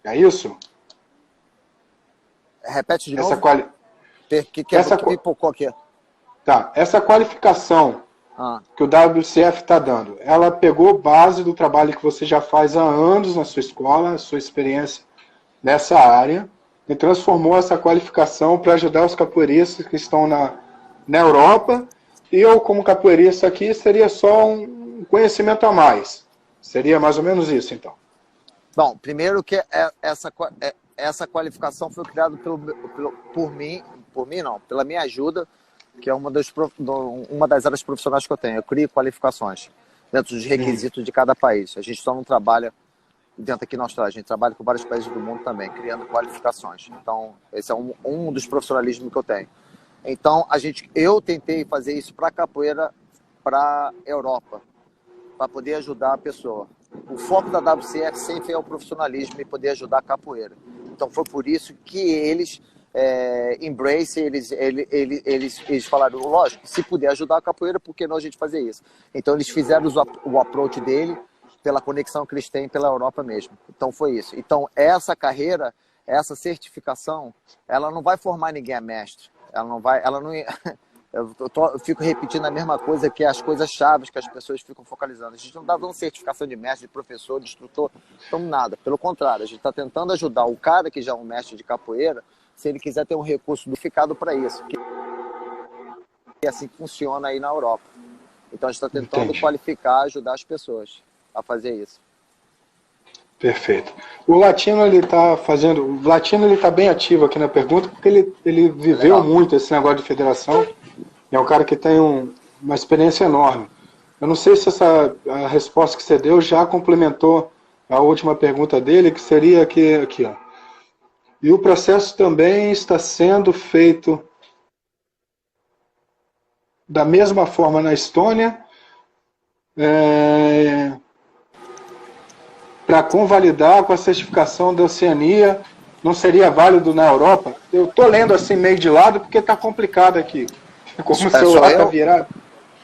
É isso? Repete de essa novo. Que pipocou aqui? Tá, essa qualificação que o WCF está dando, ela pegou base do trabalho que você já faz há anos na sua escola, a sua experiência nessa área, e transformou essa qualificação para ajudar os capoeiristas que estão na Europa, e eu, como capoeirista aqui, seria só um conhecimento a mais. Seria mais ou menos isso, então. Bom, primeiro que essa qualificação foi criada por mim não, pela minha ajuda, que é uma das áreas profissionais que eu tenho. Eu crio qualificações dentro dos requisitos de cada país. A gente só não trabalha dentro aqui na Austrália, a gente trabalha com vários países do mundo também, criando qualificações. Então, esse é um dos profissionalismos que eu tenho. Então, eu tentei fazer isso para capoeira, para Europa, para poder ajudar a pessoa. O foco da WCF sempre é o profissionalismo e poder ajudar a capoeira. Então, foi por isso que eles eles falaram, lógico, se puder ajudar a capoeira, por que não a gente fazer isso? Então, eles fizeram o approach dele pela conexão que eles têm pela Europa mesmo. Então, foi isso. Então, essa carreira, essa certificação, ela não vai formar ninguém a mestre. Eu fico repetindo a mesma coisa, que é as coisas chaves que as pessoas ficam focalizando. A gente não está dando certificação de mestre, de professor, de instrutor, então nada. Pelo contrário, a gente está tentando ajudar o cara que já é um mestre de capoeira, se ele quiser ter um recurso unificado para isso. Que é assim que funciona aí na Europa. Então a gente está tentando qualificar, ajudar as pessoas a fazer isso. Perfeito. O Latino, ele está bem ativo aqui na pergunta, porque ele viveu muito esse negócio de federação. É um cara que tem uma experiência enorme. Eu não sei se a resposta que você deu já complementou a última pergunta dele, que seria aqui, ó. E o processo também está sendo feito da mesma forma na Estônia, para convalidar com a certificação da Oceania, não seria válido na Europa? Eu estou lendo assim meio de lado porque está complicado aqui. Como o celular está virado.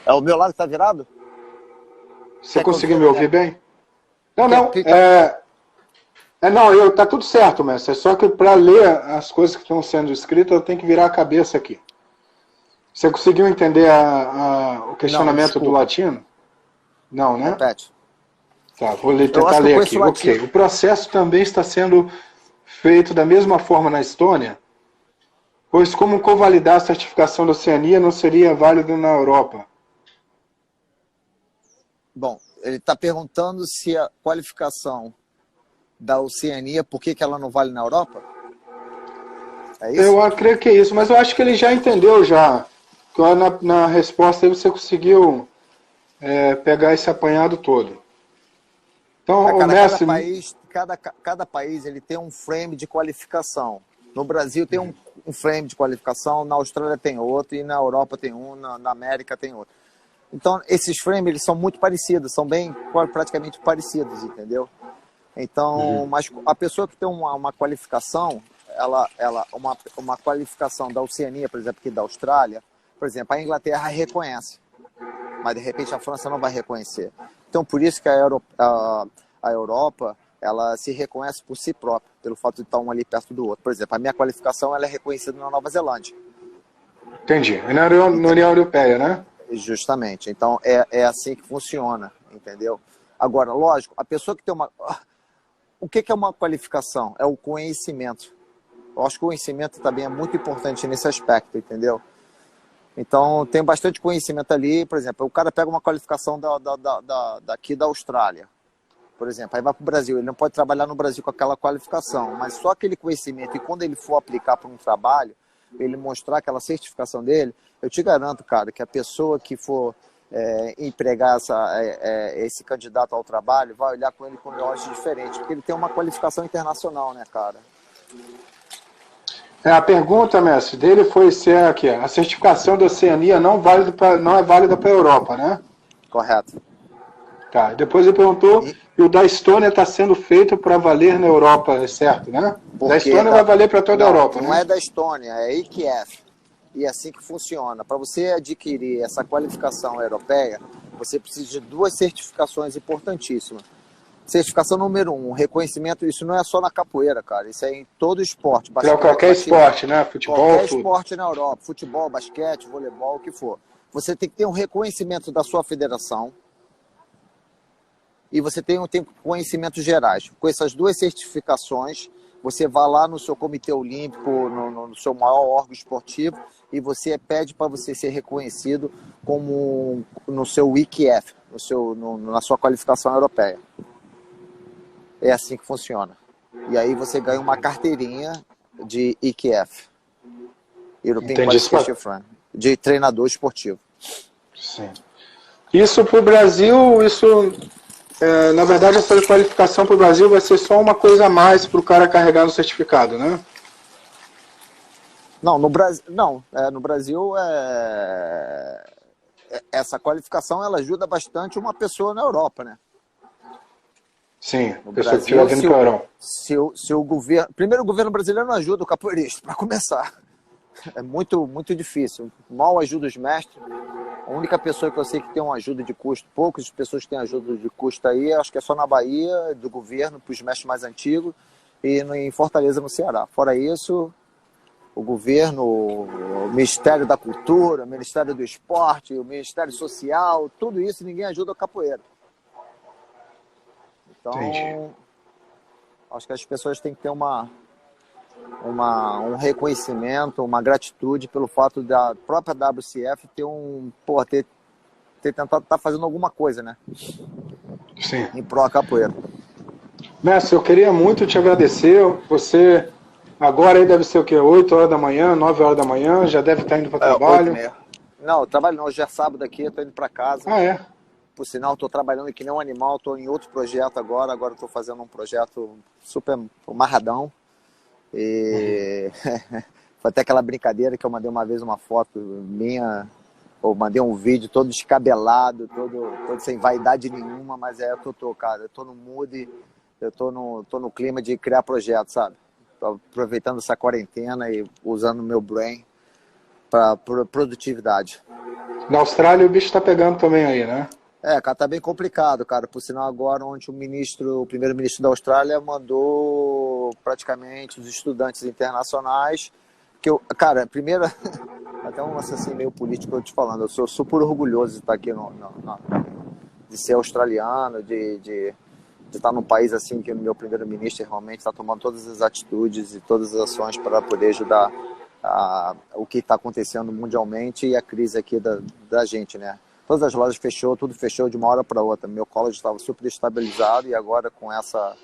É o meu lado que está virado? Você conseguiu me ouvir bem? Não. Tá tudo certo, mestre. É só que para ler as coisas que estão sendo escritas, eu tenho que virar a cabeça aqui. Você conseguiu entender o questionamento do Latino? Não, né? Repete. Tá, vou tentar ler aqui. Ok. O processo também está sendo feito da mesma forma na Estônia, pois como convalidar a certificação da Oceania não seria válido na Europa? Bom, ele está perguntando se a qualificação da Oceania, por que ela não vale na Europa? É isso? Eu creio que é isso, mas eu acho que ele já entendeu já. Na resposta aí você conseguiu pegar esse apanhado todo. Então, o mestre... Cada país ele tem um frame de qualificação. No Brasil tem um frame de qualificação, na Austrália tem outro, e na Europa tem um, na América tem outro. Então, esses frames eles são muito parecidos, são praticamente parecidos, entendeu? Então, mas a pessoa que tem uma qualificação, uma qualificação da Oceania, por exemplo, aqui da Austrália, por exemplo, a Inglaterra reconhece, mas de repente a França não vai reconhecer. Então, por isso que a Europa ela se reconhece por si própria, pelo fato de estar um ali perto do outro. Por exemplo, a minha qualificação ela é reconhecida na Nova Zelândia. Entendi. E na União Europeia, né? Justamente. Então, é assim que funciona, entendeu? Agora, lógico, a pessoa que tem uma... O que é uma qualificação? É o conhecimento. Eu acho que o conhecimento também é muito importante nesse aspecto, entendeu? Então, tem bastante conhecimento ali. Por exemplo, o cara pega uma qualificação daqui da Austrália, por exemplo, aí vai para o Brasil. Ele não pode trabalhar no Brasil com aquela qualificação, mas só aquele conhecimento. E quando ele for aplicar para um trabalho, ele mostrar aquela certificação dele, eu te garanto, cara, que a pessoa que for empregar esse candidato ao trabalho vai olhar com ele com olhos diferentes, porque ele tem uma qualificação internacional, né, cara? A pergunta, mestre, dele foi se aqui, a certificação da Oceania não é válida para a Europa, né? Correto. Tá, depois ele perguntou, e o da Estônia está sendo feito para valer na Europa, é certo, né? Da Estônia vai valer para toda a Europa, né? Não é da Estônia, é IQF. E é assim que funciona. Para você adquirir essa qualificação europeia, você precisa de 2 certificações importantíssimas. Certificação número 1, reconhecimento, isso não é só na capoeira, cara, isso é em todo esporte. Basquete, qualquer esporte, né? Futebol, qualquer esporte na Europa, futebol, basquete, voleibol, o que for. Você tem que ter um reconhecimento da sua federação e você tem conhecimentos gerais. Com essas 2 certificações, você vai lá no seu comitê olímpico, no seu maior órgão esportivo, e você pede para você ser reconhecido como no seu IQF, na sua qualificação europeia. É assim que funciona. E aí você ganha uma carteirinha de IQF, European Qualification Frame, de treinador esportivo. Sim. Isso para o Brasil, na verdade, essa qualificação para o Brasil vai ser só uma coisa a mais para o cara carregar no certificado, né? Não, no Brasil essa qualificação ela ajuda bastante uma pessoa na Europa, né? Sim, a pessoa que estiver vindo para a Europa. Se o governo... Primeiro, o governo brasileiro não ajuda o capoeirista, para começar. É muito, muito difícil. Mal ajuda os mestres. A única pessoa que eu sei que tem uma ajuda de custo, poucas pessoas que têm ajuda de custo aí, acho que é só na Bahia, do governo, para os mestres mais antigos, e em Fortaleza, no Ceará. Fora isso, o governo, o Ministério da Cultura, o Ministério do Esporte, o Ministério Social, tudo isso, ninguém ajuda o capoeira. Então, entendi. Acho que as pessoas têm que ter um reconhecimento, uma gratitude pelo fato da própria WCF ter tentado estar fazendo alguma coisa, né? Sim. Em pró da capoeira. Mestre, eu queria muito te agradecer. Você agora aí deve ser o quê? 8 horas da manhã, 9 horas da manhã, já deve estar indo para o trabalho. 8h30. Não, trabalho não, hoje é sábado aqui, estou indo para casa. Ah, é? Por sinal, estou trabalhando que nem um animal, estou em outro projeto agora estou fazendo um projeto super amarradão. E foi até aquela brincadeira que eu mandei uma vez uma foto minha, ou mandei um vídeo todo descabelado, todo sem vaidade nenhuma, mas eu tô no mood, eu tô no clima de criar projetos, sabe? Tô aproveitando essa quarentena e usando o meu brain para produtividade. Na Austrália o bicho tá pegando também aí, né? Cara, tá bem complicado, cara. Por sinal, agora ontem o primeiro-ministro da Austrália mandou praticamente os estudantes internacionais, cara, primeiro, até um lance assim meio político eu te falando, eu sou super orgulhoso de estar aqui de ser australiano, de estar num país assim que o meu primeiro-ministro realmente está tomando todas as atitudes e todas as ações para poder ajudar o que está acontecendo mundialmente e a crise aqui da gente, né? Todas as lojas fechou, tudo fechou de uma hora para outra. Meu college estava super estabilizado e agora com essa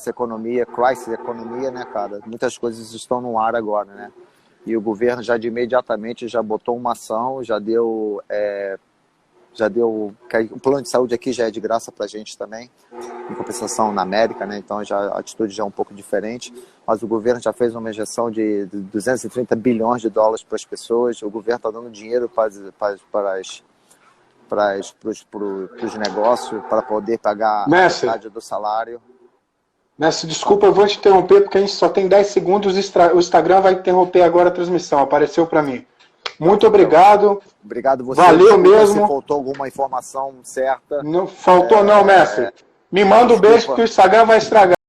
economia, crisis economia, né, cara? Muitas coisas estão no ar agora, né? E o governo já imediatamente já botou uma ação, já deu o plano de saúde aqui já é de graça para a gente também, em compensação na América, né? Então a atitude já é um pouco diferente, mas o governo já fez uma injeção de 230 bilhões de dólares para as pessoas, o governo está dando dinheiro para os negócios, para poder pagar a metade do salário. Mestre, desculpa, eu vou te interromper, porque a gente só tem 10 segundos, o Instagram vai interromper agora a transmissão, apareceu para mim. Muito obrigado. Obrigado você. Valeu mesmo. Se faltou alguma informação certa. Não faltou não, mestre. Me manda um beijo que o Instagram vai estragar.